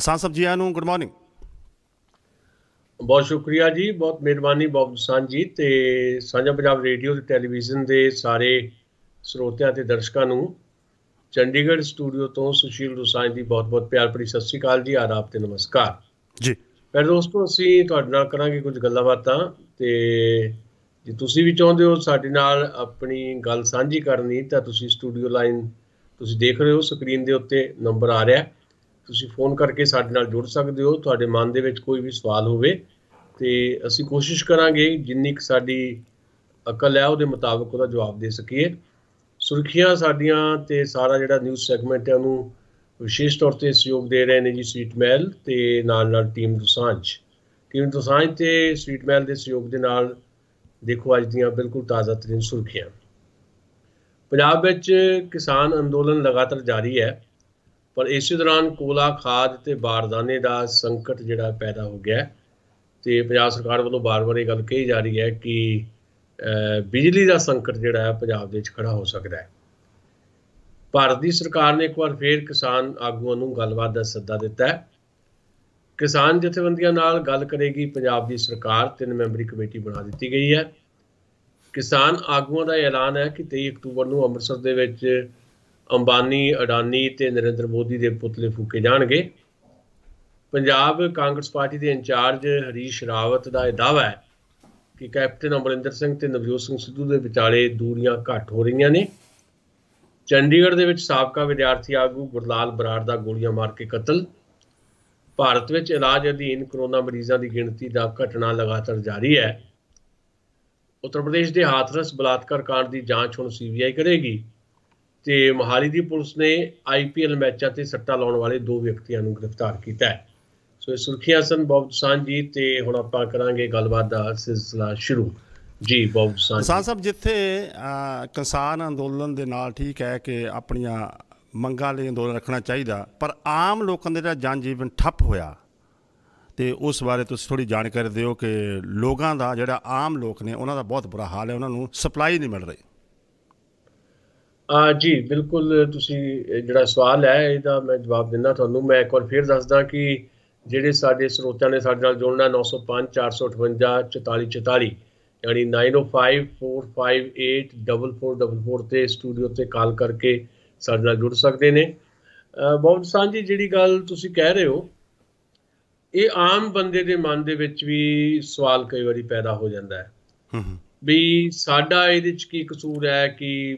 ਦਸਾਂਝ ਸਾਹਿਬ ਜੀ, ਆਇਆਂ ਨੂੰ good morning. बहुत शुक्रिया जी, बहुत मेहरबानी बहुत दसांझ जी ते साझा पंजाब रेडियो ते टैलीविजन के सारे ਸਰੋਤਿਆਂ ਤੇ ਦਰਸ਼ਕਾਂ ਨੂੰ ਚੰਡੀਗੜ੍ਹ ਸਟੂਡੀਓ ਤੋਂ ਸੁਸ਼ੀਲ ਦਸਾਂਝ ਦੀ ਬਹੁਤ-ਬਹੁਤ ਪਿਆਰ ਭਰੀ ਸਤਿ ਸ਼੍ਰੀ ਅਕਾਲ ਜੀ, ਆਦਾਬ ਤੇ ਨਮਸਕਾਰ ਜੀ। ਪਰ ਦੋਸਤੋ, ਅਸੀਂ ਤੁਹਾਡੇ ਨਾਲ ਕਰਾਂਗੇ ਕੁਝ ਗੱਲਾਂ ਬਾਤਾਂ ਤੇ ਜੇ ਤੁਸੀਂ ਵੀ ਚਾਹੁੰਦੇ ਹੋ ਸਾਡੇ ਨਾਲ ਆਪਣੀ ਗੱਲ ਸਾਂਝੀ ਕਰਨੀ ਤਾਂ ਤੁਸੀਂ ਸਟੂਡੀਓ ਲਾਈਨ ਤੁਸੀਂ ਦੇਖ ਰਹੇ ਹੋ ਸਕਰੀਨ ਦੇ ਉੱਤੇ ਨੰਬਰ ਆ ਰਿਹਾ, ਤੁਸੀਂ ਫੋਨ ਕਰਕੇ ਸਾਡੇ ਨਾਲ ਜੁੜ ਸਕਦੇ ਹੋ। ਤੁਹਾਡੇ ਮਨ ਦੇ ਵਿੱਚ ਕੋਈ ਵੀ ਸਵਾਲ ਹੋਵੇ ਤੇ ਅਸੀਂ ਕੋਸ਼ਿਸ਼ ਕਰਾਂਗੇ ਜਿੰਨੀ ਕੁ ਸਾਡੀ ਅਕਲ ਹੈ ਉਹਦੇ ਮੁਤਾਬਕ ਉਹਦਾ ਜਵਾਬ ਦੇ ਸਕੀਏ। ਸੁਰਖੀਆਂ ਸਾਡੀਆਂ ਤੇ ਸਾਰਾ ਜਿਹੜਾ ਨਿਊਜ਼ ਸੈਗਮੈਂਟ ਹੈ ਉਹਨੂੰ ਵਿਸ਼ੇਸ਼ ਤੌਰ ਤੇ ਸਹਿਯੋਗ ਦੇ ਰਹੇ ਨੇ ਜੀ ਸਵੀਟ ਮਹਿਲ ਤੇ ਨਾਲ ਟੀਮ ਦਸਾਂਝ ਤੇ ਸਵੀਟ ਮਹਿਲ ਦੇ ਸਹਿਯੋਗ ਦੇ ਨਾਲ ਦੇਖੋ ਅੱਜ ਦੀਆਂ ਬਿਲਕੁਲ ਤਾਜ਼ਾ ਤਰੀਨ ਸੁਰਖੀਆਂ। ਪੰਜਾਬ ਵਿੱਚ ਕਿਸਾਨ ਅੰਦੋਲਨ ਲਗਾਤਾਰ ਜਾਰੀ ਹੈ, ਪਰ ਇਸੇ ਦੌਰਾਨ ਕੋਲਾ, ਖਾਦ ਤੇ ਬਾਰਦਾਨੇ ਦਾ ਸੰਕਟ ਜਿਹੜਾ ਪੈਦਾ ਹੋ ਗਿਆ ਤੇ ਪੰਜਾਬ ਸਰਕਾਰ ਵੱਲੋਂ ਬਾਰ-ਬਾਰ ਇਹ ਗੱਲ ਕਹੀ ਜਾ ਰਹੀ ਹੈ ਕਿ ਬਿਜਲੀ ਦਾ ਸੰਕਟ ਜਿਹੜਾ ਹੈ ਪੰਜਾਬ ਦੇ ਵਿੱਚ ਖੜਾ ਹੋ ਸਕਦਾ ਹੈ। ਭਾਰਤ ਦੀ ਸਰਕਾਰ ਨੇ ਇੱਕ ਵਾਰ ਫੇਰ ਕਿਸਾਨ ਆਗੂਆਂ ਨੂੰ ਗੱਲਬਾਤ ਦਾ ਸੱਦਾ ਦਿੱਤਾ ਹੈ। ਕਿਸਾਨ ਜਥੇਬੰਦੀਆਂ ਨਾਲ ਗੱਲ ਕਰੇਗੀ ਪੰਜਾਬ ਦੀ ਸਰਕਾਰ, 3 ਮੈਂਬਰੀ ਕਮੇਟੀ ਬਣਾ ਦਿੱਤੀ ਗਈ ਹੈ। ਕਿਸਾਨ ਆਗੂਆਂ ਦਾ ਐਲਾਨ ਹੈ ਕਿ 23 ਅਕਤੂਬਰ ਨੂੰ ਅੰਮ੍ਰਿਤਸਰ ਦੇ ਵਿੱਚ ਅੰਬਾਨੀ, ਅਡਾਨੀ ਤੇ ਨਰਿੰਦਰ ਮੋਦੀ ਦੇ ਪੁਤਲੇ ਫੂਕੇ ਜਾਣਗੇ। ਪੰਜਾਬ ਕਾਂਗਰਸ ਪਾਰਟੀ ਦੇ ਇੰਚਾਰਜ ਹਰੀਸ਼ ਰਾਵਤ ਦਾ ਇਹ ਦਾਅਵਾ ਹੈ ਕਿ ਕੈਪਟਨ ਅਮਰਿੰਦਰ ਸਿੰਘ ਤੇ ਨਵਜੋਤ ਸਿੰਘ ਸਿੱਧੂ ਦੇ ਵਿਚਾਲੇ ਦੂਰੀਆਂ ਘੱਟ ਹੋ ਰਹੀਆਂ ਨੇ। ਚੰਡੀਗੜ੍ਹ ਦੇ ਵਿੱਚ ਸਾਬਕਾ ਵਿਦਿਆਰਥੀ ਆਗੂ ਗੁਰਲਾਲ ਬਰਾੜ ਦਾ ਗੋਲੀਆਂ ਮਾਰ ਕੇ ਕਤਲ। ਭਾਰਤ ਵਿੱਚ ਇਲਾਜ ਅਧੀਨ ਕਰੋਨਾ ਮਰੀਜ਼ਾਂ ਦੀ ਗਿਣਤੀ ਦਾ ਘਟਣਾ ਲਗਾਤਾਰ ਜਾਰੀ ਹੈ। ਉੱਤਰ ਪ੍ਰਦੇਸ਼ ਦੇ ਹਾਥਰਸ ਬਲਾਤਕਾਰ ਕਾਂਡ ਦੀ ਜਾਂਚ ਹੁਣ CBI ਕਰੇਗੀ ਤੇ ਮੋਹਾਲੀ ਦੀ ਪੁਲਿਸ ਨੇ IPL ਮੈਚਾਂ ਤੇ ਸੱਟਾ ਲਾਉਣ ਵਾਲੇ 2 ਵਿਅਕਤੀਆਂ ਨੂੰ ਗ੍ਰਿਫਤਾਰ ਕੀਤਾ ਹੈ। ਸੋ ਇਹ ਸੁਰਖੀਆਂ ਸਨ ਬੌਬ ਦਸਾਂਝ ਜੀ ਤੇ ਹੁਣ ਆਪਾਂ ਕਰਾਂਗੇ ਗੱਲਬਾਤ ਦਾ ਸਿਲਸਿਲਾ ਸ਼ੁਰੂ ਜੀ। ਬੌਬ ਦਸਾਂਝ ਸਾਹਿਬ, ਜਿੱਥੇ ਕਿਸਾਨ ਅੰਦੋਲਨ ਦੇ ਨਾਲ ਠੀਕ ਹੈ ਕਿ ਆਪਣੀਆਂ ਮੰਗਾਂ ਲਈ ਅੰਦੋਲਨ ਰੱਖਣਾ ਚਾਹੀਦਾ, ਪਰ ਆਮ ਲੋਕਾਂ ਦੇ ਜਿਹੜਾ ਜਨ ਜੀਵਨ ਠੱਪ ਹੋਇਆ ਤੇ ਉਸ ਬਾਰੇ ਤੁਸੀਂ ਥੋੜ੍ਹੀ ਜਾਣਕਾਰੀ ਦਿਓ ਕਿ ਲੋਕਾਂ ਦਾ ਜਿਹੜਾ ਆਮ ਲੋਕ ਨੇ ਉਹਨਾਂ ਦਾ ਬਹੁਤ ਬੁਰਾ ਹਾਲ ਹੈ, ਉਹਨਾਂ ਨੂੰ ਸਪਲਾਈ ਨਹੀਂ ਮਿਲ ਰਹੀ। ਜੀ ਬਿਲਕੁਲ, ਤੁਸੀਂ ਜਿਹੜਾ ਸਵਾਲ ਹੈ ਇਹਦਾ ਮੈਂ ਜਵਾਬ ਦਿੰਦਾ ਤੁਹਾਨੂੰ। ਮੈਂ ਇੱਕ ਵਾਰ ਫਿਰ ਦੱਸਦਾ ਕਿ ਜਿਹੜੇ ਸਾਡੇ ਸਰੋਤਿਆਂ ਨੇ ਸਾਡੇ ਨਾਲ ਜੁੜਨਾ 905 458 4444 ਯਾਨੀ 9054584444 ਤੇ ਸਟੂਡੀਓ ਤੇ ਕਾਲ ਕਰਕੇ ਸਾਡੇ ਨਾਲ ਜੁੜ ਸਕਦੇ ਨੇ। ਬਹੁਤ ਸਾਂਝੀ ਜਿਹੜੀ ਗੱਲ ਤੁਸੀਂ ਕਹਿ ਰਹੇ ਹੋ, ਇਹ ਆਮ ਬੰਦੇ ਦੇ ਮਨ ਦੇ ਵਿੱਚ ਵੀ ਸਵਾਲ ਕਈ ਵਾਰੀ ਪੈਦਾ ਹੋ ਜਾਂਦਾ ਹੈ ਵੀ ਸਾਡਾ ਇਹਦੇ 'ਚ ਕੀ ਕਸੂਰ ਹੈ ਕਿ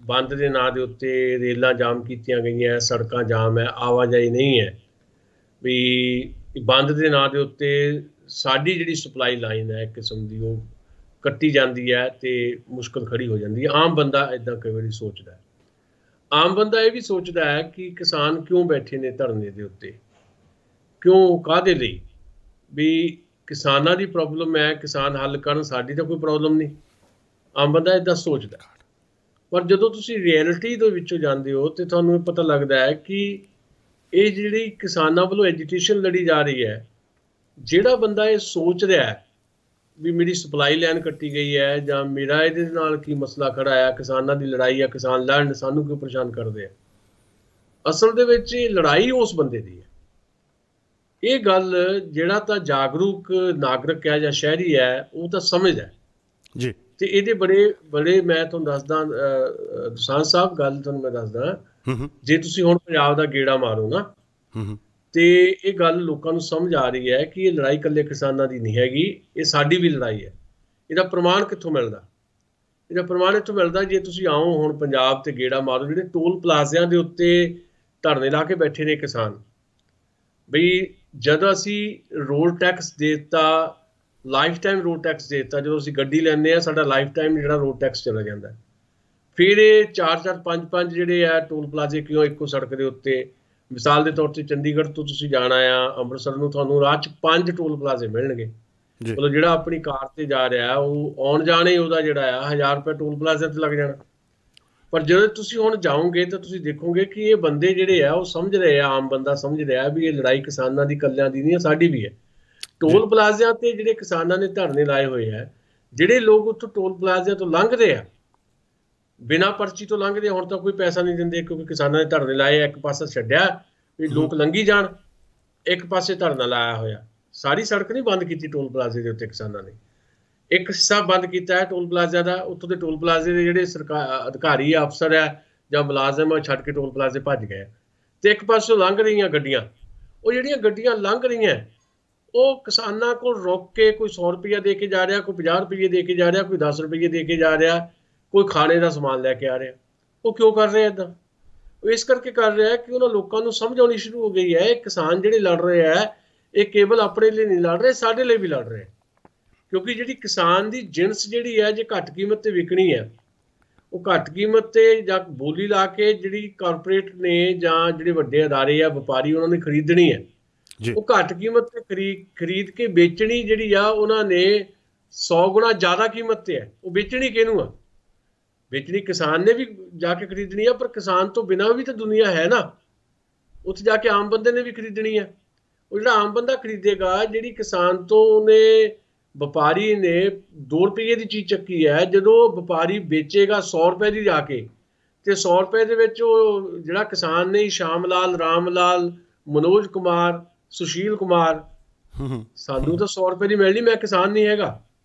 ਬੰਦ ਦੇ ਨਾਂ ਦੇ ਉੱਤੇ ਰੇਲਾਂ ਜਾਮ ਕੀਤੀਆਂ ਗਈਆਂ, ਸੜਕਾਂ ਜਾਮ ਹੈ, ਆਵਾਜਾਈ ਨਹੀਂ ਹੈ, ਵੀ ਬੰਦ ਦੇ ਨਾਂ ਦੇ ਉੱਤੇ ਸਾਡੀ ਜਿਹੜੀ ਸਪਲਾਈ ਲਾਈਨ ਹੈ ਇੱਕ ਕਿਸਮ ਦੀ ਉਹ ਕੱਟੀ ਜਾਂਦੀ ਹੈ ਤੇ ਮੁਸ਼ਕਲ ਖੜੀ ਹੋ ਜਾਂਦੀ ਹੈ। ਆਮ ਬੰਦਾ ਇੱਦਾਂ ਕਈ ਵਾਰੀ ਸੋਚਦਾ ਹੈ। ਆਮ ਬੰਦਾ ਇਹ ਵੀ ਸੋਚਦਾ ਹੈ ਕਿ ਕਿਸਾਨ ਕਿਉਂ ਬੈਠੇ ਨੇ ਧਰਨੇ ਦੇ ਉੱਤੇ, ਕਿਉਂ, ਕਾਹਦੇ ਲਈ? ਵੀ ਕਿਸਾਨਾਂ ਦੀ ਪ੍ਰੋਬਲਮ ਹੈ, ਕਿਸਾਨ ਹੱਲ ਕਰਨ, ਸਾਡੀ ਤਾਂ ਕੋਈ ਪ੍ਰੋਬਲਮ ਨਹੀਂ। ਆਮ ਬੰਦਾ ਇੱਦਾਂ ਸੋਚਦਾ। ਪਰ ਜਦੋਂ ਤੁਸੀਂ ਰਿਐਲਿਟੀ ਦੇ ਵਿੱਚੋਂ ਜਾਂਦੇ ਹੋ ਤੇ ਤੁਹਾਨੂੰ ਇਹ ਪਤਾ ਲੱਗਦਾ ਹੈ ਕਿ ਇਹ ਜਿਹੜੀ ਕਿਸਾਨਾਂ ਵੱਲੋਂ ਐਜੀਟੇਸ਼ਨ ਲੜੀ ਜਾ ਰਹੀ ਹੈ, ਜਿਹੜਾ ਬੰਦਾ ਇਹ ਸੋਚ ਰਿਹਾ ਹੈ ਵੀ ਮੇਰੀ ਸਪਲਾਈ ਲਾਈਨ ਕੱਟੀ ਗਈ ਹੈ ਜਾਂ ਮੇਰਾ ਇਹਦੇ ਨਾਲ ਕੀ ਮਸਲਾ ਖੜਾ ਹੈ, ਕਿਸਾਨਾਂ ਦੀ ਲੜਾਈ ਹੈ, ਕਿਸਾਨ ਲੜਨ, ਸਾਨੂੰ ਕਿਉਂ ਪਰੇਸ਼ਾਨ ਕਰਦੇ ਆ, ਅਸਲ ਦੇ ਵਿੱਚ ਇਹ ਲੜਾਈ ਉਸ ਬੰਦੇ ਦੀ ਹੈ। ਇਹ ਗੱਲ ਜਿਹੜਾ ਤਾਂ ਜਾਗਰੂਕ ਨਾਗਰਿਕ ਹੈ ਜਾਂ ਸ਼ਹਿਰੀ ਹੈ ਉਹ ਤਾਂ ਸਮਝਦਾ ਜੀ। ਤੇ ਇਹਦੇ ਬੜੇ ਮੈਂ ਤੁਹਾਨੂੰ ਦੱਸਦਾ ਦਸਾਂਝ ਸਾਹਿਬ, ਗੱਲ ਤੁਹਾਨੂੰ ਮੈਂ ਦੱਸਦਾ, ਜੇ ਤੁਸੀਂ ਹੁਣ ਪੰਜਾਬ ਦਾ ਗੇੜਾ ਮਾਰੋ ਨਾ ਤੇ ਇਹ ਗੱਲ ਲੋਕਾਂ ਨੂੰ ਸਮਝ ਆ ਰਹੀ ਹੈ ਕਿ ਇਹ ਲੜਾਈ ਇਕੱਲੇ ਕਿਸਾਨਾਂ ਦੀ ਨਹੀਂ ਹੈਗੀ, ਇਹ ਸਾਡੀ ਵੀ ਲੜਾਈ ਹੈ। ਇਹਦਾ ਪ੍ਰਮਾਣ ਕਿੱਥੋਂ ਮਿਲਦਾ? ਇਹਦਾ ਪ੍ਰਮਾਣ ਇੱਥੋਂ ਮਿਲਦਾ ਜੇ ਤੁਸੀਂ ਆਓ ਹੁਣ ਪੰਜਾਬ ਤੇ ਗੇੜਾ ਮਾਰੋ, ਜਿਹੜੇ ਟੋਲ ਪਲਾਜ਼ਿਆਂ ਦੇ ਉੱਤੇ ਧਰਨੇ ਲਾ ਕੇ ਬੈਠੇ ਨੇ ਕਿਸਾਨ। ਬਈ ਜਦੋਂ ਅਸੀਂ ਰੋਡ ਟੈਕਸ ਦੇ ਦਿੱਤਾ, ਲਾਈਫ ਟਾਈਮ ਰੋਡ ਟੈਕਸ ਦੇ ਦਿੱਤਾ, ਜਦੋਂ ਅਸੀਂ ਗੱਡੀ ਲੈਂਦੇ ਹਾਂ ਸਾਡਾ ਲਾਈਫ ਟਾਈਮ ਜਿਹੜਾ ਰੋਡ ਟੈਕਸ ਚਲਾ ਜਾਂਦਾ, ਫਿਰ ਇਹ 4-4 5-5 ਜਿਹੜੇ ਆ ਟੋਲ ਪਲਾਜ਼ੇ ਕਿਉਂ ਇੱਕੋ ਸੜਕ ਦੇ ਉੱਤੇ? ਮਿਸਾਲ ਦੇ ਤੌਰ ਤੇ ਚੰਡੀਗੜ੍ਹ ਤੋਂ ਤੁਸੀਂ ਜਾਣਾ ਆ ਅੰਮ੍ਰਿਤਸਰ ਨੂੰ, ਤੁਹਾਨੂੰ ਰਾਹ 'ਚ 5 ਟੋਲ ਪਲਾਜ਼ੇ ਮਿਲਣਗੇ। ਮਤਲਬ ਜਿਹੜਾ ਆਪਣੀ ਕਾਰ ਤੇ ਜਾ ਰਿਹਾ ਉਹ ਆਉਣ ਜਾਣੇ ਉਹਦਾ ਜਿਹੜਾ ਆ 1000 ਰੁਪਏ ਟੋਲ ਪਲਾਜ਼ੇ ਤੇ ਲੱਗ ਜਾਣਾ। ਪਰ ਜਦੋਂ ਤੁਸੀਂ ਹੁਣ ਜਾਓਗੇ ਤਾਂ ਤੁਸੀਂ ਦੇਖੋਗੇ ਕਿ ਇਹ ਬੰਦੇ ਜਿਹੜੇ ਆ ਉਹ ਸਮਝ ਰਹੇ ਆ, ਆਮ ਬੰਦਾ ਸਮਝ ਰਿਹਾ ਵੀ ਇਹ ਲੜਾਈ ਕਿਸਾਨਾਂ ਦੀ ਇਕੱਲਿਆਂ ਦੀ ਨਹੀਂ, ਸਾਡੀ ਵੀ ਹੈ। ਟੋਲ ਪਲਾਜ਼ਿਆਂ ਤੇ ਜਿਹੜੇ ਕਿਸਾਨਾਂ ਨੇ ਧਰਨੇ ਲਾਏ ਹੋਏ ਆ, ਜਿਹੜੇ ਲੋਕ ਉੱਥੋਂ ਟੋਲ ਪਲਾਜ਼ਿਆਂ ਤੋਂ ਲੰਘਦੇ ਆ ਬਿਨਾਂ ਪਰਚੀ ਤੋਂ ਲੰਘਦੇ, ਹੁਣ ਤਾਂ ਕੋਈ ਪੈਸਾ ਨਹੀਂ ਦਿੰਦੇ ਕਿਉਂਕਿ ਕਿਸਾਨਾਂ ਨੇ ਧਰਨੇ ਲਾਏ, ਇੱਕ ਪਾਸਾ ਛੱਡਿਆ ਵੀ ਲੋਕ ਲੰਘੀ ਜਾਣ। ਇੱਕ ਪਾਸੇ ਧਰਨਾ ਲਾਇਆ ਹੋਇਆ, ਸਾਰੀ ਸੜਕ ਨਹੀਂ ਬੰਦ ਕੀਤੀ ਟੋਲ ਪਲਾਜ਼ੇ ਦੇ ਉੱਤੇ ਕਿਸਾਨਾਂ ਨੇ, ਇੱਕ ਹਿੱਸਾ ਬੰਦ ਕੀਤਾ ਹੈ ਟੋਲ ਪਲਾਜ਼ਾ ਦਾ। ਉੱਥੋਂ ਦੇ ਟੋਲ ਪਲਾਜ਼ੇ ਦੇ ਜਿਹੜੇ ਸਰਕਾਰ ਅਧਿਕਾਰੀ ਆ, ਅਫਸਰ ਹੈ ਜਾਂ ਮੁਲਾਜ਼ਮ ਛੱਡ ਕੇ ਟੋਲ ਪਲਾਜ਼ੇ ਭੱਜ ਗਏ। ਤੇ ਇੱਕ ਪਾਸੋਂ ਲੰਘ ਰਹੀਆਂ ਗੱਡੀਆਂ, ਉਹ ਜਿਹੜੀਆਂ ਗੱਡੀਆਂ ਲੰਘ ਰਹੀਆਂ ਉਹ ਕਿਸਾਨਾਂ ਕੋਲ ਰੁਕ ਕੇ ਕੋਈ 100 ਰੁਪਈਆ ਦੇ ਕੇ ਜਾ ਰਿਹਾ, ਕੋਈ 50 ਰੁਪਈਏ ਦੇ ਕੇ ਜਾ ਰਿਹਾ, ਕੋਈ 10 ਰੁਪਈਏ ਦੇ ਕੇ ਜਾ ਰਿਹਾ, ਕੋਈ ਖਾਣੇ ਦਾ ਸਮਾਨ ਲੈ ਕੇ ਆ ਰਿਹਾ। ਉਹ ਕਿਉਂ ਕਰ ਰਹੇ ਇੱਦਾਂ? ਉਹ ਇਸ ਕਰਕੇ ਕਰ ਰਿਹਾ ਕਿ ਉਹਨਾਂ ਲੋਕਾਂ ਨੂੰ ਸਮਝ ਆਉਣੀ ਸ਼ੁਰੂ ਹੋ ਗਈ ਹੈ ਕਿਸਾਨ ਜਿਹੜੇ ਲੜ ਰਹੇ ਹੈ ਇਹ ਕੇਵਲ ਆਪਣੇ ਲਈ ਨਹੀਂ ਲੜ ਰਹੇ, ਸਾਡੇ ਲਈ ਵੀ ਲੜ ਰਹੇ। ਕਿਉਂਕਿ ਜਿਹੜੀ ਕਿਸਾਨ ਦੀ ਜਿਣਸ ਜਿਹੜੀ ਹੈ ਜੇ ਘੱਟ ਕੀਮਤ ਤੇ ਵਿਕਣੀ ਹੈ, ਉਹ ਘੱਟ ਕੀਮਤ ਤੇ ਜਾਂ ਬੋਲੀ ਲਾ ਕੇ ਜਿਹੜੀ ਕਾਰਪੋਰੇਟ ਨੇ ਜਾਂ ਜਿਹੜੇ ਵੱਡੇ ਅਦਾਰੇ ਆ ਵਪਾਰੀ ਉਹਨਾਂ ਨੇ ਖਰੀਦਣੀ ਹੈ, ਉਹ ਘੱਟ ਕੀਮਤ ਤੇ ਖਰੀਦ ਕੇ ਵੇਚਣੀ ਜਿਹੜੀ ਆ ਉਹਨਾਂ ਨੇ 100 ਗੁਣਾ ਜ਼ਿਆਦਾ ਕੀਮਤ ਤੇ ਹੈ। ਉਹ ਵੇਚਣੀ ਕਿਹਨੂੰ ਆ? ਵੇਚਣੀ ਕਿਸਾਨ ਨੇ ਵੀ ਜਾ ਕੇ ਖਰੀਦਣੀ ਆ, ਪਰ ਕਿਸਾਨ ਤੋਂ ਬਿਨਾਂ ਵੀ ਤਾਂ ਦੁਨੀਆ ਹੈ ਨਾ, ਉੱਥੇ ਜਾ ਕੇ ਆਮ ਬੰਦੇ ਨੇ ਵੀ ਖਰੀਦਣੀ ਆ। ਉਹ ਜਿਹੜਾ ਆਮ ਬੰਦਾ ਖਰੀਦੇਗਾ, ਜਿਹੜੀ ਕਿਸਾਨ ਤੋਂ ਉਹਨੇ ਵਪਾਰੀ ਨੇ 2 ਰੁਪਏ ਦੀ ਚੀਜ਼ ਚੱਕੀ ਹੈ, ਜਦੋਂ ਵਪਾਰੀ ਵੇਚੇਗਾ 100 ਰੁਪਏ ਦੀ ਜਾ ਕੇ, ਤੇ 100 ਰੁਪਏ ਦੇ ਵਿੱਚ ਉਹ ਜਿਹੜਾ ਕਿਸਾਨ ਨੇ ਸ਼ਾਮ ਲਾਲ, ਰਾਮ ਲਾਲ, ਮਨੋਜ ਕੁਮਾਰ, ਸੁਸ਼ੀਲ ਕੁਮਾਰ, ਸਾਨੂੰ ਤਾਂ 100 ਰੁਪਏ ਦੀ ਮਿਲਣੀ, ਮੈਂ ਕਿਸਾਨ ਨਹੀਂ ਹੈਗਾ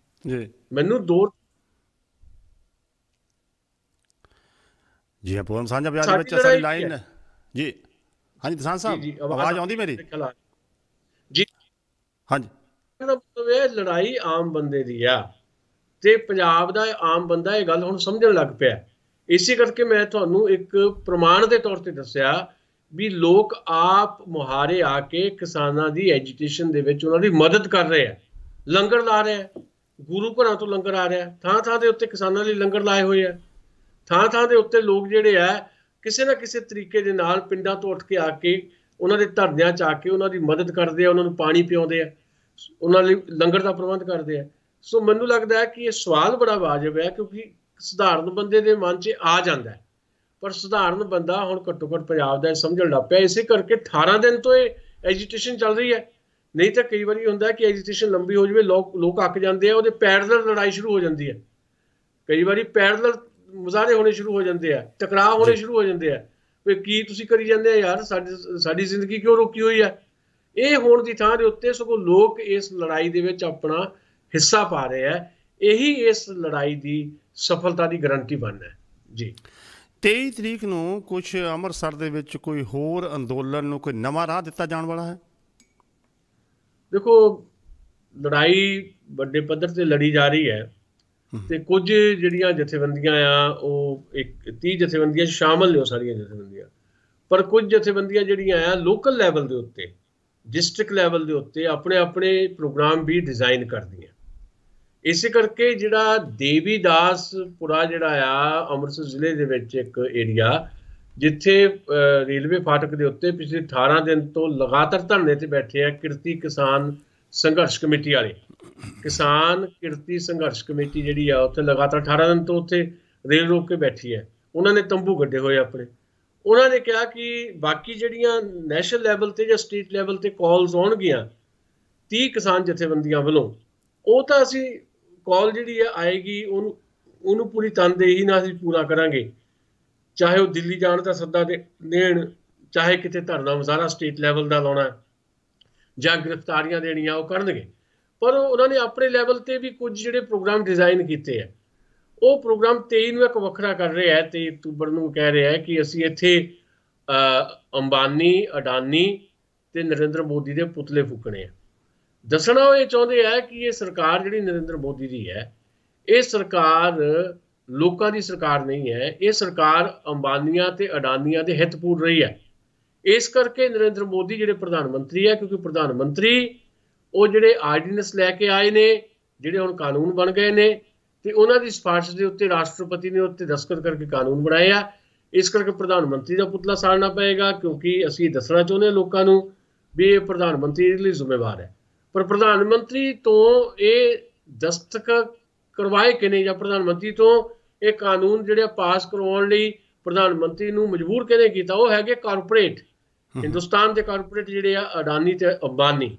ਜੀ, ਮੈਨੂੰ 2 ਜੀ ਪੂਰਨ ਸਾਂਝਾ ਵਿਆਜ ਵਿੱਚ ਸਾਡੀ ਲਾਈਨ ਜੀ। ਹਾਂਜੀ ਕਿਸਾਨ ਸਾਹਿਬ ਆਵਾਜ਼ ਆਉਂਦੀ ਮੇਰੀ? ਜੀ ਹਾਂਜੀ। ਇਹਦਾ ਮਤਲਬ ਇਹ ਲੜਾਈ ਆਮ ਬੰਦੇ ਦੀ ਆ, ਤੇ ਪੰਜਾਬ ਦਾ ਆਮ ਬੰਦਾ ਇਹ ਗੱਲ ਹੁਣ ਸਮਝਣ ਲੱਗ ਪਿਆ। ਇਸੇ ਕਰਕੇ ਮੈਂ ਤੁਹਾਨੂੰ ਇੱਕ ਪ੍ਰਮਾਣ ਦੇ ਤੌਰ ਤੇ ਦੱਸਿਆ ਵੀ ਲੋਕ ਆਪ ਮੁਹਾਰੇ ਆ ਕੇ ਕਿਸਾਨਾਂ ਦੀ ਐਜੀਟੇਸ਼ਨ ਦੇ ਵਿੱਚ ਉਹਨਾਂ ਦੀ ਮਦਦ ਕਰ ਰਹੇ ਆ, ਲੰਗਰ ਲਾ ਰਹੇ ਆ, ਗੁਰੂ ਘਰਾਂ ਤੋਂ ਲੰਗਰ ਆ ਰਿਹਾ, ਥਾਂ ਥਾਂ ਦੇ ਉੱਤੇ ਕਿਸਾਨਾਂ ਲਈ ਲੰਗਰ ਲਾਏ ਹੋਏ ਆ, ਥਾਂ ਥਾਂ ਦੇ ਉੱਤੇ ਲੋਕ ਜਿਹੜੇ ਆ ਕਿਸੇ ਨਾ ਕਿਸੇ ਤਰੀਕੇ ਦੇ ਨਾਲ ਪਿੰਡਾਂ ਤੋਂ ਉੱਠ ਕੇ ਆ ਕੇ ਉਹਨਾਂ ਦੇ ਧਰਨਿਆਂ 'ਚ ਆ ਕੇ ਉਹਨਾਂ ਦੀ ਮਦਦ ਕਰਦੇ ਆ, ਉਹਨਾਂ ਨੂੰ ਪਾਣੀ ਪਿਆਉਂਦੇ ਆ, ਉਹਨਾਂ ਲਈ ਲੰਗਰ ਦਾ ਪ੍ਰਬੰਧ ਕਰਦੇ ਆ। ਸੋ ਮੈਨੂੰ ਲੱਗਦਾ ਹੈ ਕਿ ਇਹ ਸਵਾਲ ਬੜਾ ਵਾਜਬ ਹੈ, ਕਿਉਂਕਿ ਸਧਾਰਨ ਬੰਦੇ ਦੇ ਮਨ 'ਚ ਆ ਜਾਂਦਾ ਹੈ, ਪਰ ਸਧਾਰਨ ਬੰਦਾ ਹੁਣ ਘੱਟੋ ਘੱਟ ਪੰਜਾਬ ਦਾ ਸਮਝਣ ਲੱਗ ਪਿਆ। ਇਸੇ ਕਰਕੇ 18 ਦਿਨ ਤੋਂ ਇਹ ਐਜੀਟੇਸ਼ਨ ਚੱਲ ਰਹੀ ਹੈ। ਨਹੀਂ ਤਾਂ ਕਈ ਵਾਰੀ ਹੁੰਦਾ ਕਿ ਐਜੀਟੇਸ਼ਨ ਲੰਬੀ ਹੋ ਜਾਵੇ, ਲੋਕ ਅੱਕ ਜਾਂਦੇ ਆ, ਉਹਦੇ ਪੈਰਲਲ ਲੜਾਈ ਸ਼ੁਰੂ ਹੋ ਜਾਂਦੀ ਹੈ, ਕਈ ਵਾਰੀ ਪੈਰਲਲ ਮੁਜ਼ਾਹਰੇ ਹੋਣੇ ਸ਼ੁਰੂ ਹੋ ਜਾਂਦੇ ਆ, ਟਕਰਾਅ ਹੋਣੇ ਸ਼ੁਰੂ ਹੋ ਜਾਂਦੇ ਆ, ਵੀ ਕੀ ਤੁਸੀਂ ਕਰੀ ਜਾਂਦੇ ਆ ਯਾਰ, ਸਾਡੀ ਜ਼ਿੰਦਗੀ ਕਿਉਂ ਰੋਕੀ ਹੋਈ ਹੈ। ਇਹ ਹੋਣ ਦੀ ਥਾਂ ਦੇ ਉੱਤੇ ਸਗੋਂ ਲੋਕ ਇਸ ਲੜਾਈ ਦੇ ਵਿੱਚ ਆਪਣਾ ਹਿੱਸਾ ਪਾ ਰਹੇ ਆ। ਇਹੀ ਇਸ ਲੜਾਈ ਦੀ ਸਫਲਤਾ ਦੀ ਗਰੰਟੀ ਬਣਨਾ ਹੈ ਜੀ। 23 ਤਰੀਕ ਨੂੰ ਕੁਝ ਅੰਮ੍ਰਿਤਸਰ ਦੇ ਵਿੱਚ ਕੋਈ ਹੋਰ ਅੰਦੋਲਨ ਨੂੰ ਕੋਈ ਨਵਾਂ ਰਾਹ ਦਿੱਤਾ ਜਾਣ ਵਾਲਾ ਹੈ? ਦੇਖੋ, ਲੜਾਈ ਵੱਡੇ ਪੱਧਰ ਤੇ ਲੜੀ ਜਾ ਰਹੀ ਹੈ, ਤੇ ਕੁਝ ਜਿਹੜੀਆਂ ਜਥੇਬੰਦੀਆਂ ਆ ਉਹ 30 ਜਥੇਬੰਦੀਆਂ ਸ਼ਾਮਲ ਨੇ, ਉਹ ਸਾਰੀਆਂ ਜਥੇਬੰਦੀਆਂ, ਪਰ ਕੁਝ ਜਥੇਬੰਦੀਆਂ ਜਿਹੜੀਆਂ ਆ ਲੋਕਲ ਲੈਵਲ ਦੇ ਉੱਤੇ, ਡਿਸਟ੍ਰਿਕਟ ਲੈਵਲ ਦੇ ਉੱਤੇ ਆਪਣੇ ਆਪਣੇ ਪ੍ਰੋਗਰਾਮ ਵੀ ਡਿਜ਼ਾਈਨ ਕਰਦੀਆਂ। ਇਸੇ ਕਰਕੇ ਜਿਹੜਾ ਦੇਵੀਦਾਸਪੁਰਾ ਜਿਹੜਾ ਆ ਅੰਮ੍ਰਿਤਸਰ ਜ਼ਿਲ੍ਹੇ ਦੇ ਵਿੱਚ ਇੱਕ ਏਰੀਆ, ਜਿੱਥੇ ਰੇਲਵੇ ਫਾਟਕ ਦੇ ਉੱਤੇ ਪਿਛਲੇ 18 ਦਿਨ ਤੋਂ ਲਗਾਤਾਰ ਧਰਨੇ ਤੇ ਬੈਠੇ ਆ ਕਿਰਤੀ ਕਿਸਾਨ ਸੰਘਰਸ਼ ਕਮੇਟੀ ਵਾਲੇ। ਕਿਸਾਨ ਕਿਰਤੀ ਸੰਘਰਸ਼ ਕਮੇਟੀ ਜਿਹੜੀ ਆ ਉੱਥੇ ਲਗਾਤਾਰ 18 ਦਿਨ ਤੋਂ ਉੱਥੇ ਰੇਲ ਰੋਕ ਕੇ ਬੈਠੀ ਹੈ। ਉਹਨਾਂ ਨੇ ਤੰਬੂ ਗੱਡੇ ਹੋਏ ਆਪਣੇ। ਉਹਨਾਂ ਨੇ ਕਿਹਾ ਕਿ ਬਾਕੀ ਜਿਹੜੀਆਂ ਨੈਸ਼ਨਲ ਲੈਵਲ ਤੇ ਜਾਂ ਸਟੇਟ ਲੈਵਲ ਤੇ ਕਾਲਸ ਆਉਣਗੀਆਂ 30 ਕਿਸਾਨ ਜਥੇਬੰਦੀਆਂ ਵੱਲੋਂ, ਉਹ ਤਾਂ ਅਸੀਂ ਕਾਲ ਜਿਹੜੀ ਆਏਗੀ ਉਹਨੂੰ ਪੂਰੀ ਤਨਦੇਹੀ ਨਾਲ ਅਸੀਂ ਪੂਰਾ ਕਰਾਂਗੇ, ਚਾਹੇ ਉਹ ਦਿੱਲੀ ਜਾਣ ਦਾ ਸੱਦਾ ਦੇਣ, ਚਾਹੇ ਕਿਤੇ ਧਰਨਾ ਮੁਜ਼ਾਹਰਾ ਸਟੇਟ ਲੈਵਲ ਦਾ ਲਾਉਣਾ ਜਾਂ ਗ੍ਰਿਫਤਾਰੀਆਂ ਦੇਣੀਆਂ, ਉਹ ਕਰਨਗੇ। ਪਰ ਉਹਨਾਂ ਨੇ ਆਪਣੇ ਲੈਵਲ ਤੇ ਵੀ ਕੁਝ ਜਿਹੜੇ ਪ੍ਰੋਗਰਾਮ ਡਿਜ਼ਾਈਨ ਕੀਤੇ ਆ, ਉਹ ਪ੍ਰੋਗਰਾਮ 23 ਨੂੰ ਇੱਕ ਵੱਖਰਾ ਕਰ ਰਿਹਾ ਹੈ। 23 ਅਕਤੂਬਰ ਨੂੰ ਕਹਿ ਰਿਹਾ ਹੈ ਕਿ ਅਸੀਂ ਇੱਥੇ ਅੰਬਾਨੀ, ਅਡਾਨੀ ਤੇ ਨਰਿੰਦਰ ਮੋਦੀ ਦੇ ਪੁਤਲੇ ਫੂਕਣੇ ਆ। ਦੱਸਣਾ ਉਹ ਇਹ ਚਾਹੁੰਦੇ ਆ ਕਿ ਇਹ ਸਰਕਾਰ ਜਿਹੜੀ ਨਰਿੰਦਰ ਮੋਦੀ ਦੀ ਹੈ, ਇਹ ਸਰਕਾਰ ਲੋਕਾਂ ਦੀ ਸਰਕਾਰ ਨਹੀਂ ਹੈ, ਇਹ ਸਰਕਾਰ ਅੰਬਾਨੀਆਂ ਤੇ ਅਡਾਨੀਆਂ ਦੇ ਹਿੱਤ ਪੂਰ ਰਹੀ ਹੈ। ਇਸ ਕਰਕੇ ਨਰਿੰਦਰ ਮੋਦੀ ਜਿਹੜੇ ਪ੍ਰਧਾਨ ਮੰਤਰੀ ਹੈ, ਕਿਉਂਕਿ ਪ੍ਰਧਾਨ ਮੰਤਰੀ ਉਹ ਜਿਹੜੇ ਆਰਡੀਨੈਂਸ ਲੈ ਕੇ ਆਏ ਨੇ, ਜਿਹੜੇ ਹੁਣ ਕਾਨੂੰਨ ਬਣ ਗਏ ਨੇ, ਤੇ ਉਹਨਾਂ ਦੀ ਸਿਫਾਰਿਸ਼ ਦੇ ਉੱਤੇ ਰਾਸ਼ਟਰਪਤੀ ਨੇ ਉੱਤੇ ਦਸਤਖਤ ਕਰਕੇ ਕਾਨੂੰਨ ਬਣਾਏ ਆ। ਇਸ ਕਰਕੇ ਪ੍ਰਧਾਨ ਮੰਤਰੀ ਦਾ ਪੁਤਲਾ ਸਾੜਨਾ ਪਏਗਾ, ਕਿਉਂਕਿ ਅਸੀਂ ਦੱਸਣਾ ਚਾਹੁੰਦੇ ਹਾਂ ਲੋਕਾਂ ਨੂੰ ਵੀ ਇਹ ਪ੍ਰਧਾਨ ਮੰਤਰੀ ਲਈ ਜ਼ਿੰਮੇਵਾਰ ਹੈ। ਪਰ ਪ੍ਰਧਾਨ ਮੰਤਰੀ ਤੋਂ ਇਹ ਦਸਤਖਤ ਕਰਵਾਏ ਕਿ ਨਹੀਂ, ਜਾਂ ਪ੍ਰਧਾਨ ਮੰਤਰੀ ਤੋਂ ਇਹ ਕਾਨੂੰਨ ਜਿਹੜੇ ਪਾਸ ਕਰਵਾਉਣ ਲਈ ਪ੍ਰਧਾਨ ਮੰਤਰੀ ਨੂੰ ਮਜਬੂਰ ਕਿਹਨੇ ਕੀਤਾ? ਉਹ ਹੈਗੇ ਕਾਰਪੋਰੇਟ, ਹਿੰਦੁਸਤਾਨ ਦੇ ਕਾਰਪੋਰੇਟ ਜਿਹੜੇ ਆ ਅਡਾਨੀ ਤੇ ਅੰਬਾਨੀ।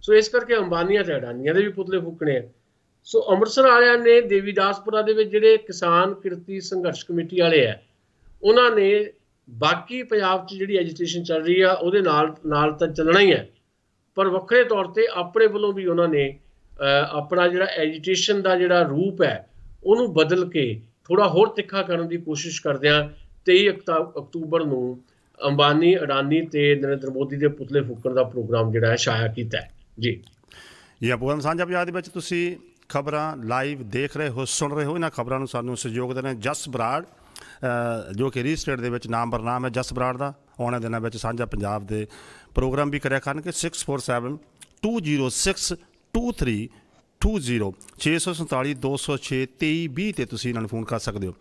ਸੋ ਇਸ ਕਰਕੇ ਅੰਬਾਨੀਆਂ ਤੇ ਅਡਾਨੀਆਂ ਦੇ ਵੀ ਪੁਤਲੇ ਫੂਕਣੇ ਆ। ਸੋ ਅੰਮ੍ਰਿਤਸਰ ਵਾਲਿਆਂ ਨੇ ਦੇਵੀਦਾਸਪੁਰਾ ਦੇ ਵਿੱਚ ਜਿਹੜੇ ਕਿਸਾਨ ਕਿਰਤੀ ਸੰਘਰਸ਼ ਕਮੇਟੀ ਵਾਲੇ ਆ, ਉਹਨਾਂ ਨੇ ਬਾਕੀ ਪੰਜਾਬ 'ਚ ਜਿਹੜੀ ਐਜੀਟੇਸ਼ਨ ਚੱਲ ਰਹੀ ਆ ਉਹਦੇ ਨਾਲ ਤਾਂ ਚੱਲਣਾ ਹੀ ਹੈ, पर ਵੱਖਰੇ ਤੌਰ ਤੇ ਆਪਣੇ ਵੱਲੋਂ ਵੀ ਉਹਨਾਂ ਨੇ ਆਪਣਾ ਜਿਹੜਾ ਐਜੀਟੇਸ਼ਨ ਦਾ ਜਿਹੜਾ ਰੂਪ ਹੈ ਉਹਨੂੰ ਬਦਲ ਕੇ ਥੋੜਾ ਹੋਰ ਤਿੱਖਾ ਕਰਨ ਦੀ ਕੋਸ਼ਿਸ਼ ਕਰਦਿਆਂ 23 ਅਕਤੂਬਰ ਨੂੰ ਅੰਬਾਨੀ, ਅਡਾਨੀ ਤੇ ਨਰਿੰਦਰ ਮੋਦੀ ਦੇ ਪੁਤਲੇ ਫੂਕਣ ਦਾ ਪ੍ਰੋਗਰਾਮ ਜਿਹੜਾ ਹੈ ਸ਼ਾਇਆ ਕੀਤਾ ਹੈ ਜੀ। ਜਾਂ ਪੂਰਨ ਸਾਂਝਾ ਪੰਜਾਬ ਦੇ ਵਿੱਚ ਤੁਸੀਂ ਖਬਰਾਂ ਲਾਈਵ ਦੇਖ ਰਹੇ ਹੋ, ਸੁਣ ਰਹੇ ਹੋ। ਇਹਨਾਂ ਖਬਰਾਂ ਨੂੰ ਸਾਨੂੰ ਸਹਿਯੋਗ ਦੇ ਰਹੇ ਜਸ ਬਰਾੜ, ਜੋ ਕਿ ਰੀ ਸਟੇਟ ਦੇ ਵਿੱਚ ਨਾਮ ਬਰਨਾਮ ਹੈ ਜਸ ਬਰਾੜ ਦਾ। ਆਉਣੇ ਦਿਨਾਂ ਵਿੱਚ ਸਾਂਝਾ ਪੰਜਾਬ ਦੇ ਪ੍ਰੋਗਰਾਮ ਵੀ ਕਰਿਆ ਕਰਨਗੇ। 6472062320 647 206 2320 'ਤੇ ਤੁਸੀਂ ਇਹਨਾਂ ਨੂੰ ਫੋਨ ਕਰ ਸਕਦੇ ਹੋ।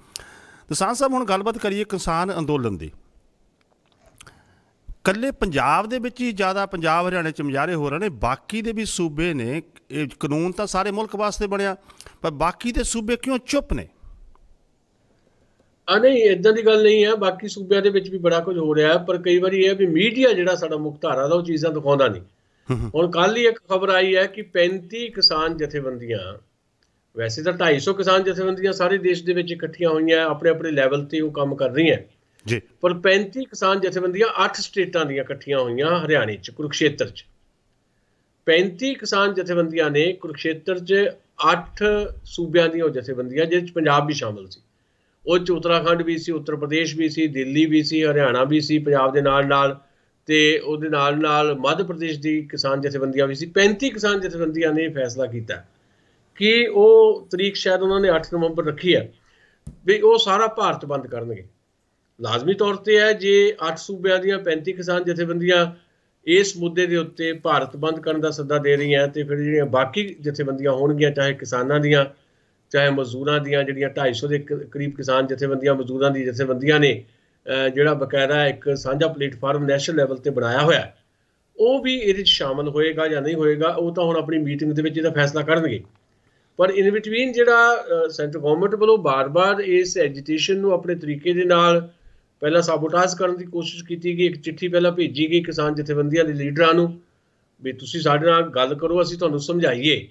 ਤਾਂ ਸਾਂਝ ਸਾਹਿਬ, ਹੁਣ ਗੱਲਬਾਤ ਕਰੀਏ ਕਿਸਾਨ ਅੰਦੋਲਨ ਦੀ। ਇਕੱਲੇ ਪੰਜਾਬ ਦੇ ਵਿੱਚ ਹੀ ਜ਼ਿਆਦਾ ਪੰਜਾਬ ਹਰਿਆਣੇ 'ਚ ਮੁਜ਼ਾਹਰੇ ਹੋ ਰਹੇ ਨੇ, ਬਾਕੀ ਦੇ ਵੀ ਸੂਬੇ ਨੇ। ਇਹ ਕਾਨੂੰਨ ਤਾਂ ਸਾਰੇ ਮੁਲਕ ਵਾਸਤੇ ਬਣਿਆ, ਪਰ ਬਾਕੀ ਦੇ ਸੂਬੇ ਕਿਉਂ ਚੁੱਪ ਨੇ? ਨਹੀਂ, ਇੱਦਾਂ ਦੀ ਗੱਲ ਨਹੀਂ ਹੈ। ਬਾਕੀ ਸੂਬਿਆਂ ਦੇ ਵਿੱਚ ਵੀ ਬੜਾ ਕੁਝ ਹੋ ਰਿਹਾ, ਪਰ ਕਈ ਵਾਰੀ ਇਹ ਵੀ ਮੀਡੀਆ ਜਿਹੜਾ ਸਾਡਾ ਮੁੱਖ ਧਾਰਾ ਦਾ ਉਹ ਚੀਜ਼ਾਂ ਦਿਖਾਉਂਦਾ ਨਹੀਂ। ਹੁਣ ਕੱਲ੍ਹ ਹੀ ਇੱਕ ਖਬਰ ਆਈ ਹੈ ਕਿ 35 ਕਿਸਾਨ ਜਥੇਬੰਦੀਆਂ, ਵੈਸੇ ਤਾਂ 250 ਕਿਸਾਨ ਜਥੇਬੰਦੀਆਂ ਸਾਰੇ ਦੇਸ਼ ਦੇ ਵਿੱਚ ਇਕੱਠੀਆਂ ਹੋਈਆਂ, ਆਪਣੇ ਆਪਣੇ ਲੈਵਲ 'ਤੇ ਉਹ ਕੰਮ ਕਰ ਰਹੀਆਂ ਜੀ, ਪਰ 35 ਕਿਸਾਨ ਜਥੇਬੰਦੀਆਂ 8 ਸਟੇਟਾਂ ਦੀਆਂ ਇਕੱਠੀਆਂ ਹੋਈਆਂ ਹਰਿਆਣੇ 'ਚ, ਕੁਰੂਕਸ਼ੇਤਰ 'ਚ। 35 ਕਿਸਾਨ ਜਥੇਬੰਦੀਆਂ ਨੇ ਕੁਰੂਕਸ਼ੇਤਰ 'ਚ 8 ਸੂਬਿਆਂ ਦੀਆਂ ਉਹ ਜਥੇਬੰਦੀਆਂ, ਜਿਹਦੇ 'ਚ ਪੰਜਾਬ ਵੀ ਸ਼ਾਮਲ ਸੀ। ਉਹ 'ਚ ਉੱਤਰਾਖੰਡ ਵੀ ਸੀ, ਉੱਤਰ ਪ੍ਰਦੇਸ਼ ਵੀ ਸੀ, ਦਿੱਲੀ ਵੀ ਸੀ, ਹਰਿਆਣਾ ਵੀ ਸੀ ਪੰਜਾਬ ਦੇ ਨਾਲ ਨਾਲ, ਤੇ ਉਹਦੇ ਨਾਲ ਨਾਲ ਮੱਧ ਪ੍ਰਦੇਸ਼ ਦੀ ਕਿਸਾਨ ਜਥੇਬੰਦੀਆਂ ਵੀ ਸੀ। 35 ਕਿਸਾਨ ਜਥੇਬੰਦੀਆਂ ਨੇ ਫੈਸਲਾ ਕੀਤਾ ਕਿ ਉਹ ਤਰੀਕ ਸ਼ਾਇਦ ਉਹਨਾਂ ਨੇ 8 ਨਵੰਬਰ ਰੱਖੀ ਹੈ ਵੀ ਉਹ ਸਾਰਾ ਭਾਰਤ ਬੰਦ ਕਰਨਗੇ। ਲਾਜ਼ਮੀ ਤੌਰ ਤੇ ਹੈ, ਜੇ 8 ਸੂਬਿਆਂ ਦੀਆਂ 35 ਕਿਸਾਨ ਜਥੇਬੰਦੀਆਂ ਇਸ ਮੁੱਦੇ ਦੇ ਉੱਤੇ ਭਾਰਤ ਬੰਦ ਕਰਨ ਦਾ ਸੱਦਾ ਦੇ ਰਹੀਆਂ, ਤੇ ਫਿਰ ਜਿਹੜੀਆਂ ਬਾਕੀ ਜਥੇਬੰਦੀਆਂ ਹੋਣਗੀਆਂ, ਚਾਹੇ ਕਿਸਾਨਾਂ ਦੀਆਂ ਚਾਹੇ ਮਜ਼ਦੂਰਾਂ ਦੀਆਂ, ਜਿਹੜੀਆਂ 250 ਦੇ ਕਰੀਬ ਕਿਸਾਨ ਜਥੇਬੰਦੀਆਂ ਮਜ਼ਦੂਰਾਂ ਦੀ ਜਥੇਬੰਦੀਆਂ ਨੇ, ਜਿਹੜਾ ਬਕਾਇਦਾ ਇੱਕ ਸਾਂਝਾ ਪਲੇਟਫਾਰਮ ਨੈਸ਼ਨਲ ਲੈਵਲ ਤੇ ਬਣਾਇਆ ਹੋਇਆ, ਉਹ ਵੀ ਇਹਦੇ 'ਚ ਸ਼ਾਮਲ ਹੋਏਗਾ ਜਾਂ ਨਹੀਂ ਹੋਏਗਾ, ਉਹ ਤਾਂ ਹੁਣ ਆਪਣੀ ਮੀਟਿੰਗ ਦੇ ਵਿੱਚ ਇਹਦਾ ਫੈਸਲਾ ਕਰਨਗੇ। ਪਰ ਇਨ ਬਿਟਵੀਨ ਜਿਹੜਾ ਸੈਂਟਰਲ ਗੌਰਮੈਂਟ ਵੱਲੋਂ ਬਾਰ-ਬਾਰ ਇਸ ਐਜੀਟੇਸ਼ਨ ਨੂੰ ਆਪਣੇ ਤਰੀਕੇ ਦੇ ਨਾਲ ਪਹਿਲਾਂ ਸਾਬੋਟਾਜ ਕਰਨ ਦੀ ਕੋਸ਼ਿਸ਼ ਕੀਤੀ ਗਈ। ਇੱਕ ਚਿੱਠੀ ਪਹਿਲਾਂ ਭੇਜੀ ਗਈ ਕਿਸਾਨ ਜਥੇਬੰਦੀਆਂ ਦੇ ਲੀਡਰਾਂ ਨੂੰ ਵੀ ਤੁਸੀਂ ਸਾਡੇ ਨਾਲ ਗੱਲ ਕਰੋ, ਅਸੀਂ ਤੁਹਾਨੂੰ ਸਮਝਾਈਏ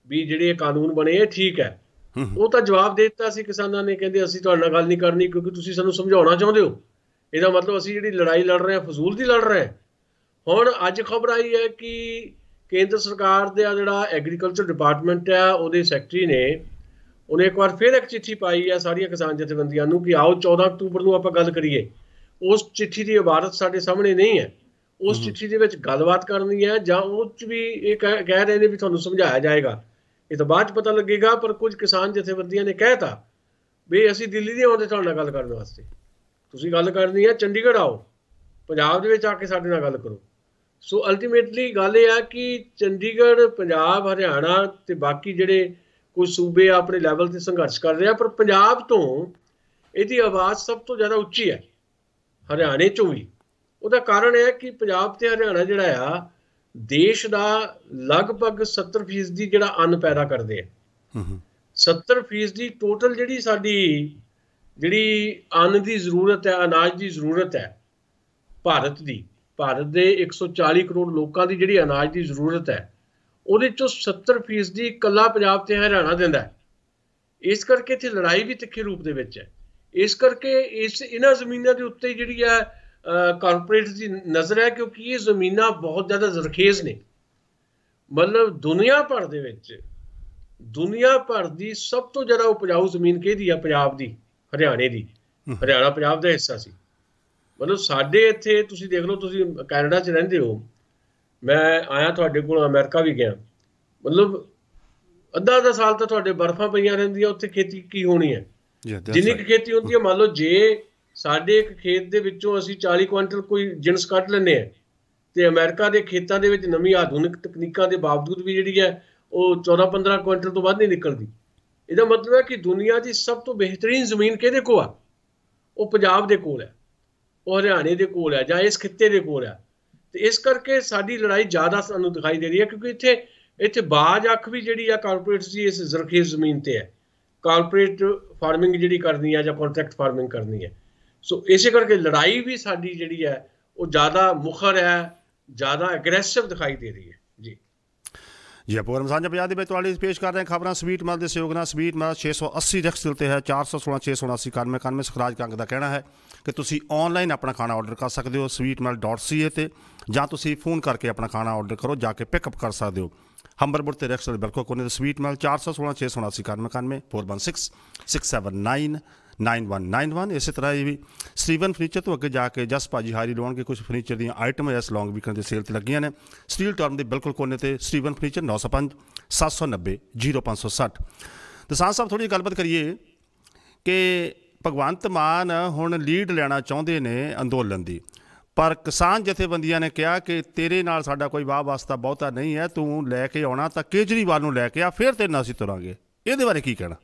ਵੀ ਜਿਹੜੇ ਕਾਨੂੰਨ ਬਣੇ ਇਹ ਠੀਕ ਹੈ। ਉਹ ਤਾਂ ਜਵਾਬ ਦੇ ਦਿੱਤਾ ਸੀ ਕਿਸਾਨਾਂ ਨੇ, ਕਹਿੰਦੇ ਅਸੀਂ ਤੁਹਾਡੇ ਨਾਲ ਗੱਲ ਨਹੀਂ ਕਰਨੀ ਕਿਉਂਕਿ ਤੁਸੀਂ ਸਾਨੂੰ ਸਮਝਾਉਣਾ ਚਾਹੁੰਦੇ ਹੋ। ਇਹਦਾ ਮਤਲਬ ਅਸੀਂ ਜਿਹੜੀ ਲੜਾਈ ਲੜ ਰਹੇ ਹਾਂ ਫਜ਼ੂਲ ਦੀ ਲੜ ਰਹੇ ਹਾਂ। ਹੁਣ ਅੱਜ ਖਬਰ ਆਈ ਹੈ ਕਿ ਕੇਂਦਰ ਸਰਕਾਰ ਦਾ ਜਿਹੜਾ ਐਗਰੀਕਲਚਰ ਡਿਪਾਰਟਮੈਂਟ ਹੈ, ਉਹਦੇ ਸੈਕਟਰੀ ਨੇ, ਉਹਨੇ ਇੱਕ ਵਾਰ ਫਿਰ ਇੱਕ ਚਿੱਠੀ ਪਾਈ ਹੈ ਸਾਰੀਆਂ ਕਿਸਾਨ ਜਥੇਬੰਦੀਆਂ ਨੂੰ ਕਿ ਆਓ 14 ਅਕਤੂਬਰ ਨੂੰ ਆਪਾਂ ਗੱਲ ਕਰੀਏ। ਉਸ ਚਿੱਠੀ ਦੀ ਇਬਾਰਤ ਸਾਡੇ ਸਾਹਮਣੇ ਨਹੀਂ ਹੈ। ਉਸ ਚਿੱਠੀ ਦੇ ਵਿੱਚ ਗੱਲਬਾਤ ਕਰਨੀ ਹੈ ਜਾਂ ਉਹ 'ਚ ਵੀ ਇਹ ਕਹਿ ਰਹੇ ਨੇ ਵੀ ਤੁਹਾਨੂੰ ਸਮਝਾਇਆ ਜਾਏਗਾ। ਇਹ ਤਾਂ ਬਾਅਦ 'ਚ ਪਤਾ ਲੱਗੇਗਾ, ਪਰ ਕੁਝ ਕਿਸਾਨ ਜਥੇਬੰਦੀਆਂ ਨੇ ਕਹਿ ਤਾ ਵੀ ਅਸੀਂ ਦਿੱਲੀ ਨਹੀਂ ਆਉਂਦੇ ਤੁਹਾਡੇ ਨਾਲ ਗੱਲ ਕਰਨ ਵਾਸਤੇ, ਤੁਸੀਂ ਗੱਲ ਕਰਨੀ ਹੈ ਚੰਡੀਗੜ੍ਹ ਆਓ, ਪੰਜਾਬ ਦੇ ਵਿੱਚ ਆ ਕੇ ਸਾਡੇ ਨਾਲ ਗੱਲ ਕਰੋ। ਸੋ ਅਲਟੀਮੇਟਲੀ ਗੱਲ ਇਹ ਹੈ ਕਿ ਚੰਡੀਗੜ੍ਹ, ਪੰਜਾਬ, ਹਰਿਆਣਾ ਤੇ ਬਾਕੀ ਜਿਹੜੇ ਕੁਝ ਸੂਬੇ ਆਪਣੇ ਲੈਵਲ 'ਤੇ ਸੰਘਰਸ਼ ਕਰ ਰਹੇ ਆ, ਪਰ ਪੰਜਾਬ ਤੋਂ ਇਹਦੀ ਆਵਾਜ਼ ਸਭ ਤੋਂ ਜ਼ਿਆਦਾ ਉੱਚੀ ਹੈ, ਹਰਿਆਣੇ 'ਚੋਂ ਵੀ। ਉਹਦਾ ਕਾਰਨ ਹੈ ਕਿ ਪੰਜਾਬ ਤੇ ਹਰਿਆਣਾ ਜਿਹੜਾ ਆ ਦੇਸ਼ ਦਾ ਲਗਭਗ 70% ਜਿਹੜਾ ਅੰਨ ਪੈਦਾ ਕਰਦੇ ਆ। 70% ਟੋਟਲ ਜਿਹੜੀ ਸਾਡੀ ਜਿਹੜੀ ਅੰਨ ਦੀ ਜ਼ਰੂਰਤ ਹੈ, ਅਨਾਜ ਦੀ ਜ਼ਰੂਰਤ ਹੈ ਭਾਰਤ ਦੀ, ਭਾਰਤ ਦੇ 140 ਕਰੋੜ ਲੋਕਾਂ ਦੀ ਜਿਹੜੀ ਅਨਾਜ ਦੀ ਜ਼ਰੂਰਤ ਹੈ, ਉਹਦੇ 'ਚੋਂ 70% ਇਕੱਲਾ ਪੰਜਾਬ ਤੇ ਹਰਿਆਣਾ ਦਿੰਦਾ ਹੈ। ਇਸ ਕਰਕੇ ਇੱਥੇ ਲੜਾਈ ਵੀ ਤਿੱਖੇ ਰੂਪ ਦੇ ਵਿੱਚ ਹੈ। ਇਸ ਕਰਕੇ ਇਹਨਾਂ ਜ਼ਮੀਨਾਂ ਦੇ ਉੱਤੇ ਜਿਹੜੀ ਹੈ ਕਾਰਪੋਰੇਟ ਦੀ ਨਜ਼ਰ ਹੈ, ਕਿਉਂਕਿ ਇਹ ਜ਼ਮੀਨਾਂ ਬਹੁਤ ਜ਼ਿਆਦਾ ਜ਼ਰਖੇਜ਼ ਨੇ। ਮਤਲਬ ਦੁਨੀਆ ਭਰ ਦੇ ਵਿੱਚ, ਦੁਨੀਆ ਭਰ ਦੀ ਸਭ ਤੋਂ ਜ਼ਿਆਦਾ ਉਪਜਾਊ ਜ਼ਮੀਨ ਕਿਹਦੀ ਆ? ਪੰਜਾਬ ਦੀ, ਹਰਿਆਣੇ ਦੀ। ਹਰਿਆਣਾ ਪੰਜਾਬ ਦਾ ਹਿੱਸਾ ਸੀ। ਮਤਲਬ ਸਾਡੇ ਇੱਥੇ ਤੁਸੀਂ ਦੇਖ ਲਓ, ਤੁਸੀਂ ਕੈਨੇਡਾ 'ਚ ਰਹਿੰਦੇ ਹੋ, ਮੈਂ ਆਇਆ ਤੁਹਾਡੇ ਕੋਲ, ਅਮਰੀਕਾ ਵੀ ਗਿਆ, ਮਤਲਬ ਅੱਧਾ ਸਾਲ ਤਾਂ ਤੁਹਾਡੇ ਬਰਫ਼ਾਂ ਪਈਆਂ ਰਹਿੰਦੀਆਂ, ਉੱਥੇ ਖੇਤੀ ਕੀ ਹੋਣੀ ਹੈ? ਜਿੰਨੀ ਕੁ ਖੇਤੀ ਹੁੰਦੀ ਹੈ, ਮੰਨ ਲਓ ਜੇ ਸਾਡੇ ਇੱਕ ਖੇਤ ਦੇ ਵਿੱਚੋਂ ਅਸੀਂ 40 ਕੁਇੰਟਲ ਕੋਈ ਜਿਣਸ ਕੱਢ ਲੈਂਦੇ ਹਾਂ, ਤੇ ਅਮਰੀਕਾ ਦੇ ਖੇਤਾਂ ਦੇ ਵਿੱਚ ਨਵੀਂ ਆਧੁਨਿਕ ਤਕਨੀਕਾਂ ਦੇ ਬਾਵਜੂਦ ਵੀ ਜਿਹੜੀ ਹੈ ਉਹ 14-15 ਕੁਇੰਟਲ ਤੋਂ ਵੱਧ ਨਹੀਂ ਨਿਕਲਦੀ। ਇਹਦਾ ਮਤਲਬ ਹੈ ਕਿ ਦੁਨੀਆ ਦੀ ਸਭ ਤੋਂ ਬਿਹਤਰੀਨ ਜ਼ਮੀਨ ਕਿਹਦੇ ਕੋਲ ਆ? ਉਹ ਪੰਜਾਬ ਦੇ ਕੋਲ ਹੈ, ਉਹ ਹਰਿਆਣੇ ਦੇ ਕੋਲ ਹੈ, ਜਾਂ ਇਸ ਖਿੱਤੇ ਦੇ ਕੋਲ ਹੈ। ਤੇ ਇਸ ਕਰਕੇ ਸਾਡੀ ਲੜਾਈ ਜ਼ਿਆਦਾ ਸਾਨੂੰ ਦਿਖਾਈ ਦੇ ਰਹੀ ਹੈ, ਕਿਉਂਕਿ ਇੱਥੇ ਬਾਜ਼ ਅੱਖ ਵੀ ਜਿਹੜੀ ਆ ਕਾਰਪੋਰੇਟਸ ਦੀ ਇਸ ਜ਼ਰਖੇਜ਼ ਜ਼ਮੀਨ ਤੇ ਹੈ। ਕਾਰਪੋਰੇਟ ਫਾਰਮਿੰਗ ਜਿਹੜੀ ਕਰਨੀ ਹੈ ਜਾਂ ਕੰਟਰੈਕਟ ਫਾਰਮਿੰਗ ਕਰਨੀ ਹੈ। ਸੋ ਇਸੇ ਕਰਕੇ ਲੜਾਈ ਵੀ ਸਾਡੀ ਜਿਹੜੀ ਹੈ ਉਹ ਜ਼ਿਆਦਾ ਮੁਖਰ ਹੈ, ਜ਼ਿਆਦਾ ਐਗਰੈਸਿਵ ਦਿਖਾਈ ਦੇ ਰਹੀ ਹੈ ਜੀ। ਜੀ ਪ੍ਰੋਗਰਾਮ ਸਾਂਝਾ ਪੰਜਾਬ ਦੇ ਵਿੱਚ ਤੁਹਾਡੇ ਲਈ ਪੇਸ਼ ਕਰ ਰਹੇ ਖਬਰਾਂ ਸਵੀਟ ਮਲ ਦੇ ਸਹਿਯੋਗ ਨਾਲ। ਸਵੀਟ ਮਲ 680 ਰੈਕਸਟਿਲ ਤੇ ਹੈ 416 679 91 ਸੁਖਰਾਜ ਕੰਗ ਦਾ ਕਹਿਣਾ ਹੈ ਕਿ ਤੁਸੀਂ ਔਨਲਾਈਨ ਆਪਣਾ ਖਾਣਾ ਆਰਡਰ ਕਰ ਸਕਦੇ ਹੋ sweetmel.ca ਤੇ, ਜਾਂ ਤੁਸੀਂ ਫੋਨ ਕਰਕੇ ਆਪਣਾ ਖਾਣਾ ਆਰਡਰ ਕਰੋ, ਜਾ ਕੇ ਪਿਕਅਪ ਕਰ ਸਕਦੇ ਹੋ ਹੰਬਰਬੁਰ ਤੇ ਰੈਕਸਟਿਲ ਬਿਲਕੁਲ ਕੋਨੇ ਤੇ। ਸਵੀਟ ਮਲ 416 679 91 416 679 9191। ਇਸੇ ਤਰ੍ਹਾਂ ਇਹ ਵੀ ਸਟੀਵਨ ਫਰਨੀਚਰ ਤੋਂ ਅੱਗੇ ਜਾ ਕੇ ਜਸ ਭਾਜੀ ਹਾਰੀ ਲਾਉਣਗੇ ਕੁਝ ਫਰਨੀਚਰ ਦੀਆਂ ਆਈਟਮਾਂ ਇਸ ਲੌਂਗ ਵੀਕਐਂਡ ਦੇ ਸੇਲ 'ਤੇ ਲੱਗੀਆਂ ਨੇ। ਸਟੀਲ ਟਰਮ ਦੇ ਬਿਲਕੁਲ ਕੋਨੇ ਤੇ ਸਟੀਵਨ ਫਰਨੀਚਰ 905 790 0560। ਤੇ ਸਾਂਝ ਸਾਹਿਬ ਥੋੜ੍ਹੀ ਜਿਹੀ ਗੱਲਬਾਤ ਕਰੀਏ ਕਿ ਭਗਵੰਤ ਮਾਨ ਹੁਣ ਲੀਡ ਲੈਣਾ ਚਾਹੁੰਦੇ ਨੇ ਅੰਦੋਲਨ ਦੀ, ਪਰ ਕਿਸਾਨ ਜਥੇਬੰਦੀਆਂ ਨੇ ਕਿਹਾ ਕਿ ਤੇਰੇ ਨਾਲ ਸਾਡਾ ਕੋਈ ਵਾਹ ਵਾਸਤਾ ਬਹੁਤਾ ਨਹੀਂ ਹੈ, ਤੂੰ ਲੈ ਕੇ ਆਉਣਾ ਤਾਂ ਕੇਜਰੀਵਾਲ ਨੂੰ ਲੈ ਕੇ ਆ, ਫਿਰ ਤੇਰੇ ਨਾਲ ਅਸੀਂ ਤੁਰਾਂਗੇ। ਇਹਦੇ ਬਾਰੇ ਕੀ ਕਹਿਣਾ?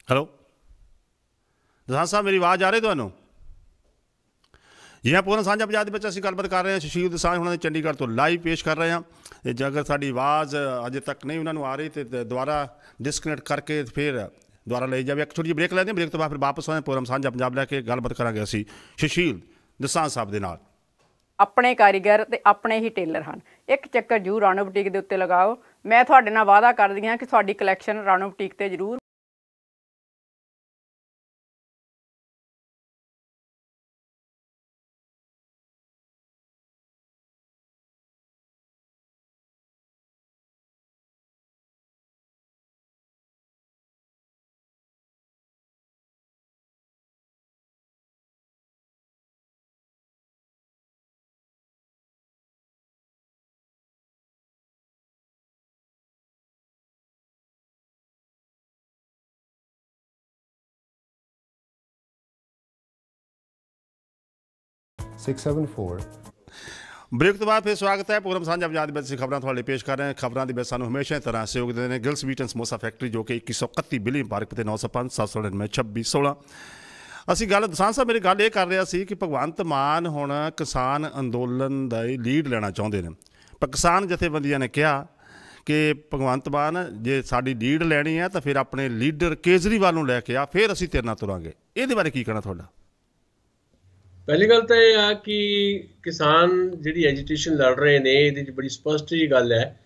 ਹੈਲੋ ਦਸਾਂਝ ਸਾਹਿਬ, ਮੇਰੀ ਆਵਾਜ਼ ਆ ਰਹੀ ਤੁਹਾਨੂੰ? ਜੀ ਹਾਂ, ਪੂਰਨ ਸਾਂਝਾ ਪੰਜਾਬ ਦੇ ਵਿੱਚ ਅਸੀਂ ਗੱਲਬਾਤ ਕਰ ਰਹੇ ਹਾਂ ਸੁਸ਼ੀਲ ਦਸਾਂਝ ਉਹਨਾਂ ਦੇ ਚੰਡੀਗੜ੍ਹ ਤੋਂ ਲਾਈਵ ਪੇਸ਼ ਕਰ ਰਹੇ ਹਾਂ। ਤੇ ਜੇ ਅਗਰ ਸਾਡੀ ਆਵਾਜ਼ ਅਜੇ ਤੱਕ ਨਹੀਂ ਉਹਨਾਂ ਨੂੰ ਆ ਰਹੀ ਤਾਂ ਦੁਬਾਰਾ ਡਿਸਕਨੈਕਟ ਕਰਕੇ ਫਿਰ ਦੁਬਾਰਾ ਲਈ ਜਾਵੇ। ਇੱਕ ਛੋਟੀ ਜਿਹੀ ਬ੍ਰੇਕ ਲੈਂਦੇ ਹਾਂ, ਬ੍ਰੇਕ ਤੋਂ ਬਾਅਦ ਫਿਰ ਵਾਪਸ ਆਉਂਦੇ ਪ੍ਰੋਗਰਾਮ ਸਾਂਝਾ ਪੰਜਾਬ ਲੈ ਕੇ ਗੱਲਬਾਤ ਕਰਾਂਗੇ ਅਸੀਂ ਸੁਸ਼ੀਲ ਦਸਾਂਝ ਸਾਹਿਬ ਦੇ ਨਾਲ। ਆਪਣੇ ਕਾਰੀਗਰ ਤੇ ਆਪਣੇ ਹੀ ਟੇਲਰ ਹਨ। ਇੱਕ ਚੱਕਰ ਜ਼ਰੂਰ ਰਾਣੋ ਬੁਟੀਕ ਦੇ ਉੱਤੇ ਲਗਾਓ। ਮੈਂ ਤੁਹਾਡੇ ਨਾਲ ਵਾਅਦਾ ਕਰਦੀ ਹਾਂ ਕਿ ਤੁਹਾਡੀ ਕਲੈਕਸ਼ਨ ਰਾਣੋ ਬੁਟੀਕ ਤੇ ਜ਼ਰੂਰ ਬ੍ਰੇਕ ਤੋਂ ਬਾਅਦ ਫਿਰ ਸਵਾਗਤ ਹੈ ਪ੍ਰੋਗਰਾਮ ਸਾਂਝਾ ਪੰਜਾਬ ਦੇ ਵਿੱਚ। ਅਸੀਂ ਖਬਰਾਂ ਤੁਹਾਡੇ ਲਈ ਪੇਸ਼ ਕਰ ਰਹੇ ਹਾਂ। ਖਬਰਾਂ ਦੇ ਵਿੱਚ ਸਾਨੂੰ ਹਮੇਸ਼ਾ ਤਰ੍ਹਾਂ ਸਹਿਯੋਗ ਦਿੰਦੇ ਨੇ Gill sweet and samosa factory, ਜੋ ਕਿ 2131 ਬਿਲੀ ਪਾਰਕ ਤੇ 905 799 2616। ਅਸੀਂ ਗੱਲ ਦਸਾਂਝ ਸਾਹਿਬ, ਮੇਰੀ ਗੱਲ ਇਹ ਕਰ ਰਿਹਾ ਸੀ ਕਿ ਭਗਵੰਤ ਮਾਨ ਹੁਣ ਕਿਸਾਨ ਅੰਦੋਲਨ ਦਾ ਲੀਡ ਲੈਣਾ ਚਾਹੁੰਦੇ ਨੇ, ਪਰ ਕਿਸਾਨ ਜਥੇਬੰਦੀਆਂ ਨੇ ਕਿਹਾ ਕਿ ਭਗਵੰਤ ਮਾਨ ਜੇ ਸਾਡੀ ਲੀਡ ਲੈਣੀ ਹੈ ਤਾਂ ਫਿਰ ਆਪਣੇ ਲੀਡਰ ਕੇਜਰੀਵਾਲ ਨੂੰ ਲੈ ਕੇ ਆ, ਫਿਰ ਅਸੀਂ ਤੇਰੇ ਨਾਲ ਤੁਰਾਂਗੇ। ਇਹਦੇ ਬਾਰੇ ਕੀ ਕਹਿਣਾ ਤੁਹਾਡਾ? ਪਹਿਲੀ ਗੱਲ ਤਾਂ ਇਹ ਆ ਕਿ ਕਿਸਾਨ ਜਿਹੜੀ ਐਜੀਟੇਸ਼ਨ ਲੜ ਰਹੇ ਨੇ, ਇਹਦੇ 'ਚ ਬੜੀ ਸਪਸ਼ਟ ਜਿਹੀ ਗੱਲ ਹੈ।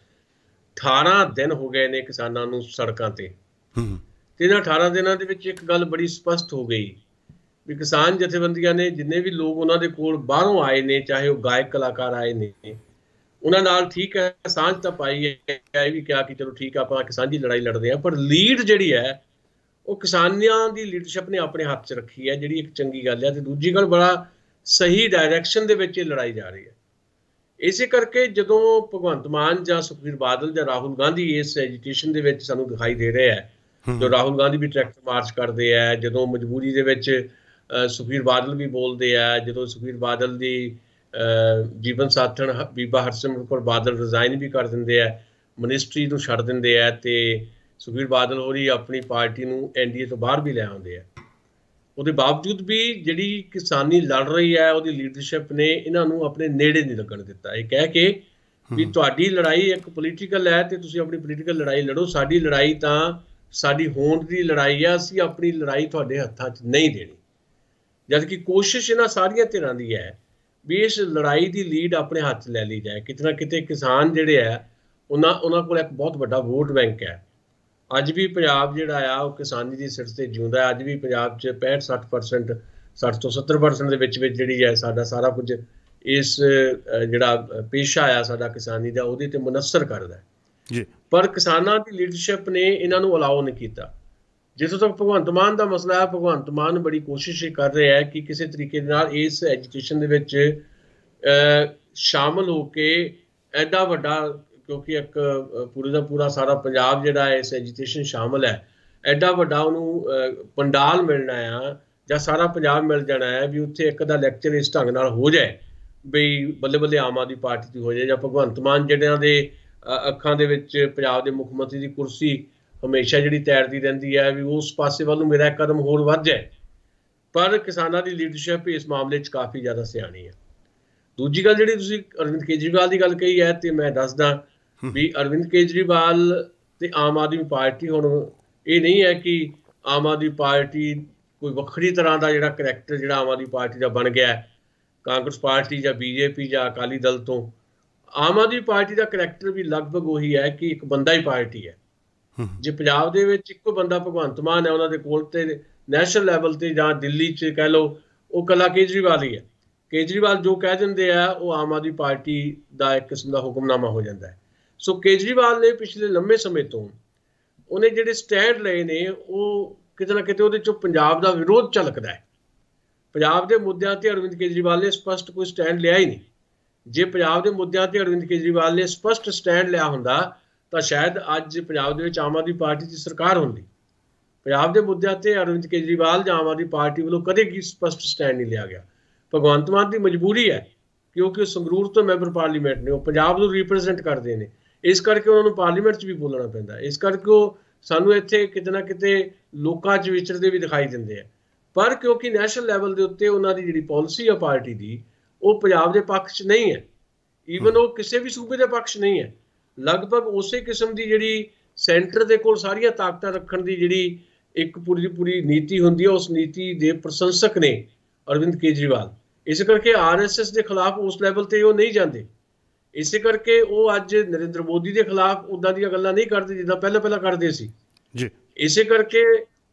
18 ਦਿਨ ਹੋ ਗਏ ਨੇ ਕਿਸਾਨਾਂ ਨੂੰ ਸੜਕਾਂ ਤੇ, ਤੇ ਇਹਨਾਂ 18 ਦਿਨਾਂ ਦੇ ਵਿੱਚ ਇੱਕ ਗੱਲ ਬੜੀ ਸਪਸ਼ਟ ਹੋ ਗਈ ਵੀ ਕਿਸਾਨ ਜਥੇਬੰਦੀਆਂ ਨੇ ਜਿੰਨੇ ਵੀ ਲੋਕ ਉਹਨਾਂ ਦੇ ਕੋਲ ਬਾਹਰੋਂ ਆਏ ਨੇ, ਚਾਹੇ ਉਹ ਗਾਇਕ ਕਲਾਕਾਰ ਆਏ ਨੇ, ਉਹਨਾਂ ਨਾਲ ਠੀਕ ਹੈ ਸਾਂਝ ਤਾਂ ਪਾਈ ਹੈ, ਇਹ ਵੀ ਕਿਹਾ ਕਿ ਚਲੋ ਠੀਕ ਆ ਆਪਾਂ ਕਿਸਾਨੀ ਲੜਾਈ ਲੜਦੇ ਹਾਂ, ਪਰ ਲੀਡ ਜਿਹੜੀ ਹੈ ਉਹ ਕਿਸਾਨਾਂ ਦੀ ਲੀਡਰਸ਼ਿਪ ਨੇ ਆਪਣੇ ਹੱਥ 'ਚ ਰੱਖੀ ਹੈ, ਜਿਹੜੀ ਇੱਕ ਚੰਗੀ ਗੱਲ ਹੈ। ਤੇ ਦੂਜੀ ਗੱਲ, ਬੜਾ ਸਹੀ ਡਾਇਰੈਕਸ਼ਨ ਦੇ ਵਿੱਚ ਇਹ ਲੜਾਈ ਜਾ ਰਹੀ ਹੈ। ਇਸੇ ਕਰਕੇ ਜਦੋਂ ਭਗਵੰਤ ਮਾਨ ਜਾਂ ਸੁਖਬੀਰ ਬਾਦਲ ਜਾਂ ਰਾਹੁਲ ਗਾਂਧੀ ਇਸ ਐਜੀਟੇਸ਼ਨ ਦੇ ਵਿੱਚ ਸਾਨੂੰ ਦਿਖਾਈ ਦੇ ਰਹੇ ਹੈ, ਜੋ ਰਾਹੁਲ ਗਾਂਧੀ ਵੀ ਟਰੈਕਟਰ ਮਾਰਚ ਕਰਦੇ ਹੈ, ਜਦੋਂ ਮਜਬੂਰੀ ਦੇ ਵਿੱਚ ਸੁਖਬੀਰ ਬਾਦਲ ਵੀ ਬੋਲਦੇ ਆ, ਜਦੋਂ ਸੁਖਬੀਰ ਬਾਦਲ ਦੀ ਜੀਵਨ ਸਾਥਣ ਬੀਬਾ ਹਰਸਿਮਰਤ ਕੌਰ ਬਾਦਲ ਰਿਜ਼ਾਈਨ ਵੀ ਕਰ ਦਿੰਦੇ ਆ, ਮਿਨਿਸਟਰੀ ਨੂੰ ਛੱਡ ਦਿੰਦੇ ਆ, ਤੇ ਸੁਖਬੀਰ ਬਾਦਲ ਹੋਰੀ ਆਪਣੀ ਪਾਰਟੀ ਨੂੰ ਐਨਡੀਏ ਤੋਂ ਬਾਹਰ ਵੀ ਲੈ ਆਉਂਦੇ ਆ, ਉਹਦੇ ਬਾਵਜੂਦ ਵੀ ਜਿਹੜੀ ਕਿਸਾਨੀ ਲੜ ਰਹੀ ਹੈ ਉਹਦੀ ਲੀਡਰਸ਼ਿਪ ਨੇ ਇਹਨਾਂ ਨੂੰ ਆਪਣੇ ਨੇੜੇ ਨਹੀਂ ਲੱਗਣ ਦਿੱਤਾ। ਇਹ ਕਹਿ ਕੇ ਵੀ ਤੁਹਾਡੀ ਲੜਾਈ ਇੱਕ ਪੋਲੀਟੀਕਲ ਹੈ ਤੇ ਤੁਸੀਂ ਆਪਣੀ ਪੋਲੀਟੀਕਲ ਲੜਾਈ ਲੜੋ, ਸਾਡੀ ਲੜਾਈ ਤਾਂ ਸਾਡੀ ਹੋਂਦ ਦੀ ਲੜਾਈ ਆ, ਅਸੀਂ ਆਪਣੀ ਲੜਾਈ ਤੁਹਾਡੇ ਹੱਥਾਂ 'ਚ ਨਹੀਂ ਦੇਣੀ। ਜਦ ਕਿ ਕੋਸ਼ਿਸ਼ ਇਹਨਾਂ ਸਾਰੀਆਂ ਧਿਰਾਂ ਦੀ ਹੈ ਵੀ ਇਸ ਲੜਾਈ ਦੀ ਲੀਡ ਆਪਣੇ ਹੱਥ 'ਚ ਲੈ ਲਈ ਜਾਏ। ਕਿਤੇ ਨਾ ਕਿਤੇ ਕਿਸਾਨ ਜਿਹੜੇ ਆ ਉਹਨਾਂ ਕੋਲ ਇੱਕ ਬਹੁਤ ਵੱਡਾ ਵੋਟ ਬੈਂਕ ਹੈ। ਅੱਜ ਵੀ ਪੰਜਾਬ ਜਿਹੜਾ ਆ ਉਹ ਕਿਸਾਨੀ ਦੀ ਸਿਰ 'ਤੇ ਜਿਉਂਦਾ। ਅੱਜ ਵੀ ਪੰਜਾਬ 'ਚ 65-60% 60 ਤੋਂ 70% ਦੇ ਵਿੱਚ ਜਿਹੜੀ ਹੈ ਸਾਡਾ ਸਾਰਾ ਕੁਝ ਇਸ ਜਿਹੜਾ ਪੇਸ਼ਾ ਆ ਸਾਡਾ ਕਿਸਾਨੀ ਦਾ, ਉਹਦੇ 'ਤੇ ਮੁਨਸਰ ਕਰਦਾ ਜੀ। ਪਰ ਕਿਸਾਨਾਂ ਦੀ ਲੀਡਰਸ਼ਿਪ ਨੇ ਇਹਨਾਂ ਨੂੰ ਅਲਾਓ ਨਹੀਂ ਕੀਤਾ। ਜਿੱਥੋਂ ਤੱਕ ਭਗਵੰਤ ਮਾਨ ਦਾ ਮਸਲਾ ਹੈ, ਭਗਵੰਤ ਮਾਨ ਬੜੀ ਕੋਸ਼ਿਸ਼ ਕਰ ਰਿਹਾ ਹੈ ਕਿ ਕਿਸੇ ਤਰੀਕੇ ਨਾਲ ਇਸ ਐਜੀਟੇਸ਼ਨ ਦੇ ਵਿੱਚ ਸ਼ਾਮਲ ਹੋ ਕੇ ਐਡਾ ਵੱਡਾ, ਕਿਉਂਕਿ ਇੱਕ ਪੂਰੇ ਦਾ ਪੂਰਾ ਸਾਰਾ ਪੰਜਾਬ ਜਿਹੜਾ ਇਸ ਐਜੀਟੇਸ਼ਨ ਸ਼ਾਮਲ ਹੈ, ਐਡਾ ਵੱਡਾ ਉਹਨੂੰ ਪੰਡਾਲ ਮਿਲਣਾ ਆ ਜਾਂ ਸਾਰਾ ਪੰਜਾਬ ਮਿਲ ਜਾਣਾ ਹੈ ਵੀ ਉੱਥੇ ਇੱਕ ਦਾ ਲੈਕਚਰ ਇਸ ਢੰਗ ਨਾਲ ਹੋ ਜਾਏ ਬਈ ਬੱਲੇ ਬੱਲੇ ਆਮ ਆਦਮੀ ਪਾਰਟੀ ਦੀ ਹੋ ਜਾਏ, ਜਾਂ ਭਗਵੰਤ ਮਾਨ ਜਿਹੜਿਆਂ ਦੇ ਅੱਖਾਂ ਦੇ ਵਿੱਚ ਪੰਜਾਬ ਦੇ ਮੁੱਖ ਮੰਤਰੀ ਦੀ ਕੁਰਸੀ ਹਮੇਸ਼ਾ ਜਿਹੜੀ ਤੈਰਦੀ ਰਹਿੰਦੀ ਹੈ ਵੀ ਉਸ ਪਾਸੇ ਵੱਲ ਨੂੰ ਮੇਰਾ ਇੱਕ ਕਦਮ ਹੋਰ ਵੱਧ ਜਾਏ। ਪਰ ਕਿਸਾਨਾਂ ਦੀ ਲੀਡਰਸ਼ਿਪ ਇਸ ਮਾਮਲੇ 'ਚ ਕਾਫੀ ਜ਼ਿਆਦਾ ਸਿਆਣੀ ਹੈ। ਦੂਜੀ ਗੱਲ, ਜਿਹੜੀ ਤੁਸੀਂ ਅਰਵਿੰਦ ਕੇਜਰੀਵਾਲ ਦੀ ਗੱਲ ਕਹੀ ਹੈ, ਤੇ ਮੈਂ ਦੱਸਦਾ ਵੀ ਅਰਵਿੰਦ ਕੇਜਰੀਵਾਲ ਤੇ ਆਮ ਆਦਮੀ ਪਾਰਟੀ ਹੁਣ ਇਹ ਨਹੀਂ ਹੈ ਕਿ ਆਮ ਆਦਮੀ ਪਾਰਟੀ ਕੋਈ ਵੱਖਰੀ ਤਰ੍ਹਾਂ ਦਾ ਜਿਹੜਾ ਕਰੈਕਟਰ ਜਿਹੜਾ ਆਮ ਆਦਮੀ ਪਾਰਟੀ ਦਾ ਬਣ ਗਿਆ ਕਾਂਗਰਸ ਪਾਰਟੀ ਜਾਂ ਬੀਜੇਪੀ ਜਾਂ ਅਕਾਲੀ ਦਲ ਤੋਂ। ਆਮ ਆਦਮੀ ਪਾਰਟੀ ਦਾ ਕਰੈਕਟਰ ਵੀ ਲਗਭਗ ਉਹੀ ਹੈ ਕਿ ਇੱਕ ਬੰਦਾ ਹੀ ਪਾਰਟੀ ਹੈ। ਜੇ ਪੰਜਾਬ ਦੇ ਵਿੱਚ ਇੱਕੋ ਬੰਦਾ ਭਗਵੰਤ ਮਾਨ ਹੈ ਉਹਨਾਂ ਦੇ ਕੋਲ, ਤੇ ਨੈਸ਼ਨਲ ਲੈਵਲ ਤੇ ਜਾਂ ਦਿੱਲੀ 'ਚ ਕਹਿ ਲਓ ਉਹ ਇਕੱਲਾ ਕੇਜਰੀਵਾਲ ਹੀ ਹੈ। ਕੇਜਰੀਵਾਲ ਜੋ ਕਹਿ ਦਿੰਦੇ ਆ ਉਹ ਆਮ ਆਦਮੀ ਪਾਰਟੀ ਦਾ ਇੱਕ ਕਿਸਮ ਦਾ ਹੁਕਮਨਾਮਾ ਹੋ ਜਾਂਦਾ ਹੈ। ਸੋ ਕੇਜਰੀਵਾਲ ਨੇ ਪਿਛਲੇ ਲੰਮੇ ਸਮੇਂ ਤੋਂ ਉਹਨੇ ਜਿਹੜੇ ਸਟੈਂਡ ਲਏ ਨੇ ਉਹ ਕਿਤੇ ਨਾ ਕਿਤੇ ਉਹਦੇ 'ਚੋਂ ਪੰਜਾਬ ਦਾ ਵਿਰੋਧ ਝਲਕਦਾ ਹੈ। ਪੰਜਾਬ ਦੇ ਮੁੱਦਿਆਂ ਤੇ ਅਰਵਿੰਦ ਕੇਜਰੀਵਾਲ ਨੇ ਸਪਸ਼ਟ ਕੋਈ ਸਟੈਂਡ ਲਿਆ ਹੀ ਨਹੀਂ। ਜੇ ਪੰਜਾਬ ਦੇ ਮੁੱਦਿਆਂ ਤੇ ਅਰਵਿੰਦ ਕੇਜਰੀਵਾਲ ਨੇ ਸਪਸ਼ਟ ਸਟੈਂਡ ਲਿਆ ਹੁੰਦਾ ਤਾਂ ਸ਼ਾਇਦ ਅੱਜ ਪੰਜਾਬ ਦੇ ਵਿੱਚ ਆਮ ਆਦਮੀ ਪਾਰਟੀ ਦੀ ਸਰਕਾਰ ਹੁੰਦੀ। ਪੰਜਾਬ ਦੇ ਮੁੱਦਿਆਂ ਤੇ ਅਰਵਿੰਦ ਕੇਜਰੀਵਾਲ ਜਾਂ ਆਮ ਆਦਮੀ ਪਾਰਟੀ ਵੱਲੋਂ ਕਦੇ ਕੀ ਸਪਸ਼ਟ ਸਟੈਂਡ ਨਹੀਂ ਲਿਆ ਗਿਆ। ਭਗਵੰਤ ਮਾਨ ਦੀ ਮਜਬੂਰੀ ਹੈ ਕਿਉਂਕਿ ਉਹ ਸੰਗਰੂਰ ਤੋਂ ਮੈਂਬਰ ਪਾਰਲੀਮੈਂਟ ਨੇ, ਉਹ ਪੰਜਾਬ ਨੂੰ ਰਿਪਰੈਜ਼ੈਂਟ ਕਰਦੇ ਨੇ, ਇਸ ਕਰਕੇ ਉਹਨਾਂ ਨੂੰ ਪਾਰਲੀਮੈਂਟ 'ਚ ਵੀ ਬੋਲਣਾ ਪੈਂਦਾ। ਇਸ ਕਰਕੇ ਉਹ ਸਾਨੂੰ ਇੱਥੇ ਕਿਤੇ ਨਾ ਕਿਤੇ ਲੋਕਾਂ 'ਚ ਵਿਚਰਦੇ ਵੀ ਦਿਖਾਈ ਦਿੰਦੇ ਆ। ਪਰ ਕਿਉਂਕਿ ਨੈਸ਼ਨਲ ਲੈਵਲ ਦੇ ਉੱਤੇ ਉਹਨਾਂ ਦੀ ਜਿਹੜੀ ਪਾਲਿਸੀ ਆ ਪਾਰਟੀ ਦੀ, ਉਹ ਪੰਜਾਬ ਦੇ ਪੱਖ 'ਚ ਨਹੀਂ ਹੈ। ਈਵਨ ਉਹ ਕਿਸੇ ਵੀ ਸੂਬੇ ਦੇ ਪੱਖ 'ਚ ਨਹੀਂ ਹੈ। ਲਗਭਗ ਉਸੇ ਕਿਸਮ ਦੀ ਜਿਹੜੀ ਸੈਂਟਰ ਦੇ ਕੋਲ ਸਾਰੀਆਂ ਤਾਕਤਾਂ ਰੱਖਣ ਦੀ ਜਿਹੜੀ ਇੱਕ ਪੂਰੀ ਦੀ ਪੂਰੀ ਨੀਤੀ ਹੁੰਦੀ ਹੈ, ਉਸ ਨੀਤੀ ਦੇ ਪ੍ਰਸ਼ੰਸਕ ਨੇ ਅਰਵਿੰਦ ਕੇਜਰੀਵਾਲ। ਇਸੇ ਕਰਕੇ RSS ਦੇ ਖਿਲਾਫ ਉਸ ਲੈਵਲ ਤੇ ਉਹ ਨਹੀਂ ਜਾਂਦੇ। ਇਸੇ ਕਰਕੇ ਉਹ ਅੱਜ ਨਰਿੰਦਰ ਮੋਦੀ ਦੇ ਖਿਲਾਫ ਉੱਦਾਂ ਦੀਆਂ ਗੱਲਾਂ ਨਹੀਂ ਕਰਦੇ ਜਿੱਦਾਂ ਪਹਿਲਾਂ ਕਰਦੇ ਸੀ ਜੀ। ਇਸੇ ਕਰਕੇ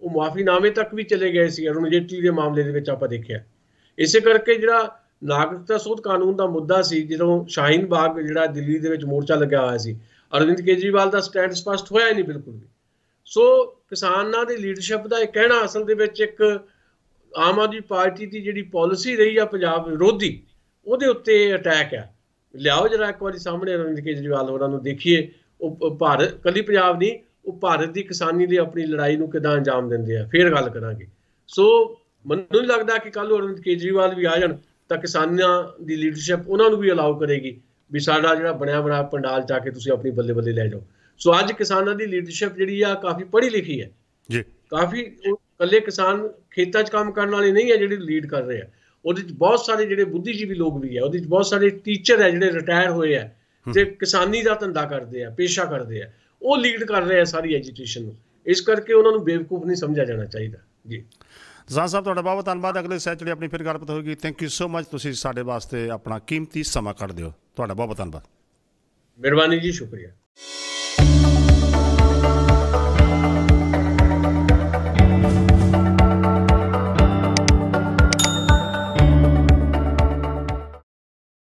ਉਹ ਮੁਆਫੀਨਾਮੇ ਤੱਕ ਵੀ ਚਲੇ ਗਏ ਸੀ ਅਰੁਣ ਜੇਟਲੀ ਦੇ ਮਾਮਲੇ ਦੇ ਵਿੱਚ ਆਪਾਂ ਦੇਖਿਆ। ਇਸੇ ਕਰਕੇ ਜਿਹੜਾ ਨਾਗਰਿਕਤਾ ਸੋਧ ਕਾਨੂੰਨ ਦਾ ਮੁੱਦਾ ਸੀ, ਜਦੋਂ ਸ਼ਾਹੀਨ ਬਾਗ ਜਿਹੜਾ ਦਿੱਲੀ ਦੇ ਵਿੱਚ ਮੋਰਚਾ ਲੱਗਿਆ ਹੋਇਆ ਸੀ, ਅਰਵਿੰਦ ਕੇਜਰੀਵਾਲ ਦਾ ਸਟੈਂਡ ਸਪਸ਼ਟ ਹੋਇਆ ਹੀ ਨਹੀਂ ਬਿਲਕੁਲ ਵੀ। ਸੋ ਕਿਸਾਨਾਂ ਦੀ ਲੀਡਰਸ਼ਿਪ ਦਾ ਇਹ ਕਹਿਣਾ ਅਸਲ ਦੇ ਵਿੱਚ ਇੱਕ ਆਮ ਆਦਮੀ ਪਾਰਟੀ ਦੀ ਜਿਹੜੀ ਪਾਲਿਸੀ ਰਹੀ ਆ ਪੰਜਾਬ ਵਿਰੋਧੀ, ਉਹਦੇ ਉੱਤੇ ਅਟੈਕ ਆ। ਲਿਆਓ ਜਰਾ ਇੱਕ ਵਾਰੀ ਸਾਹਮਣੇ ਅਰਵਿੰਦ ਕੇਜਰੀਵਾਲ ਹੋਰਾਂ ਨੂੰ, ਦੇਖੀਏ ਉਹ ਭਾਰਤ ਕੱਲੀ ਪੰਜਾਬ ਨਹੀਂ, ਉਹ ਭਾਰਤ ਦੀ ਕਿਸਾਨੀ ਲਈ ਆਪਣੀ ਲੜਾਈ ਨੂੰ ਕਿੱਦਾਂ ਅੰਜਾਮ ਦਿੰਦੇ ਆ। ਫਿਰ ਗੱਲ ਕਰਾਂਗੇ। ਸੋ ਮੈਨੂੰ ਨਹੀਂ ਲੱਗਦਾ ਕਿ ਕੱਲ੍ਹ ਨੂੰ ਅਰਵਿੰਦ ਕੇਜਰੀਵਾਲ ਵੀ ਆ ਜਾਣ ਤਾਂ ਕਿਸਾਨਾਂ ਦੀ ਲੀਡਰਸ਼ਿਪ ਉਹਨਾਂ ਨੂੰ ਵੀ ਅਲਾਉ ਕਰੇਗੀ ਵੀ ਸਾਡਾ ਜਿਹੜਾ ਬਣਿਆ ਪੰਡਾਲ ਚ ਆ ਕੇ ਤੁਸੀਂ ਆਪਣੀ ਬੱਲੇ ਬੱਲੇ ਲੈ ਜਾਓ। ਸੋ ਅੱਜ ਕਿਸਾਨਾਂ ਦੀ ਲੀਡਰਸ਼ਿਪ ਜਿਹੜੀ ਆ ਕਾਫੀ ਪੜ੍ਹੀ ਲਿਖੀ ਹੈ ਜੀ। ਕਾਫੀ ਇਕੱਲੇ ਕਿਸਾਨ ਖੇਤਾਂ 'ਚ ਕੰਮ ਕਰਨ ਵਾਲੇ ਨਹੀਂ ਹੈ ਜਿਹੜੇ ਲੀਡ ਕਰ ਰਹੇ ਆ। ਉਹਦੇ 'ਚ ਬਹੁਤ ਸਾਰੇ ਜਿਹੜੇ ਬੁੱਧੀਜੀਵੀ ਲੋਕ ਵੀ ਹੈ, ਉਹਦੇ 'ਚ ਬਹੁਤ ਸਾਰੇ ਟੀਚਰ ਹੈ ਜਿਹੜੇ ਰਿਟਾਇਰ ਹੋਏ ਆ ਤੇ ਕਿਸਾਨੀ ਦਾ ਧੰਦਾ ਕਰਦੇ ਆ, ਪੇਸ਼ਾ ਕਰਦੇ ਆ, ਉਹ ਲੀਡ ਕਰ ਰਹੇ ਆ ਸਾਰੀ ਐਜੂਕੇਸ਼ਨ ਨੂੰ। ਇਸ ਕਰਕੇ ਉਹਨਾਂ ਨੂੰ ਬੇਵਕੂਫ ਨਹੀਂ ਸਮਝਿਆ ਜਾਣਾ ਚਾਹੀਦਾ ਜੀ। ਜ਼ਹਾਨ ਸਾਹਿਬ ਤੁਹਾਡਾ ਬਹੁਤ ਧੰਨਵਾਦ। ਅਗਲੇ ਸੈਚਰਡੇ ਆਪਣੀ ਫਿਰ ਗੱਲਬਾਤ ਹੋਏਗੀ। ਥੈਂਕ ਯੂ ਸੋ ਮਚ, ਤੁਸੀਂ ਸਾਡੇ ਵਾਸਤੇ ਆਪਣਾ ਕੀਮਤੀ ਸਮਾਂ ਕੱਢ ਦਿਓ। ਤੁਹਾਡਾ ਬਹੁਤ ਧੰਨਵਾਦ। ਮਿਹਰਬਾਨੀ ਜੀ, ਸ਼ੁਕਰੀਆ।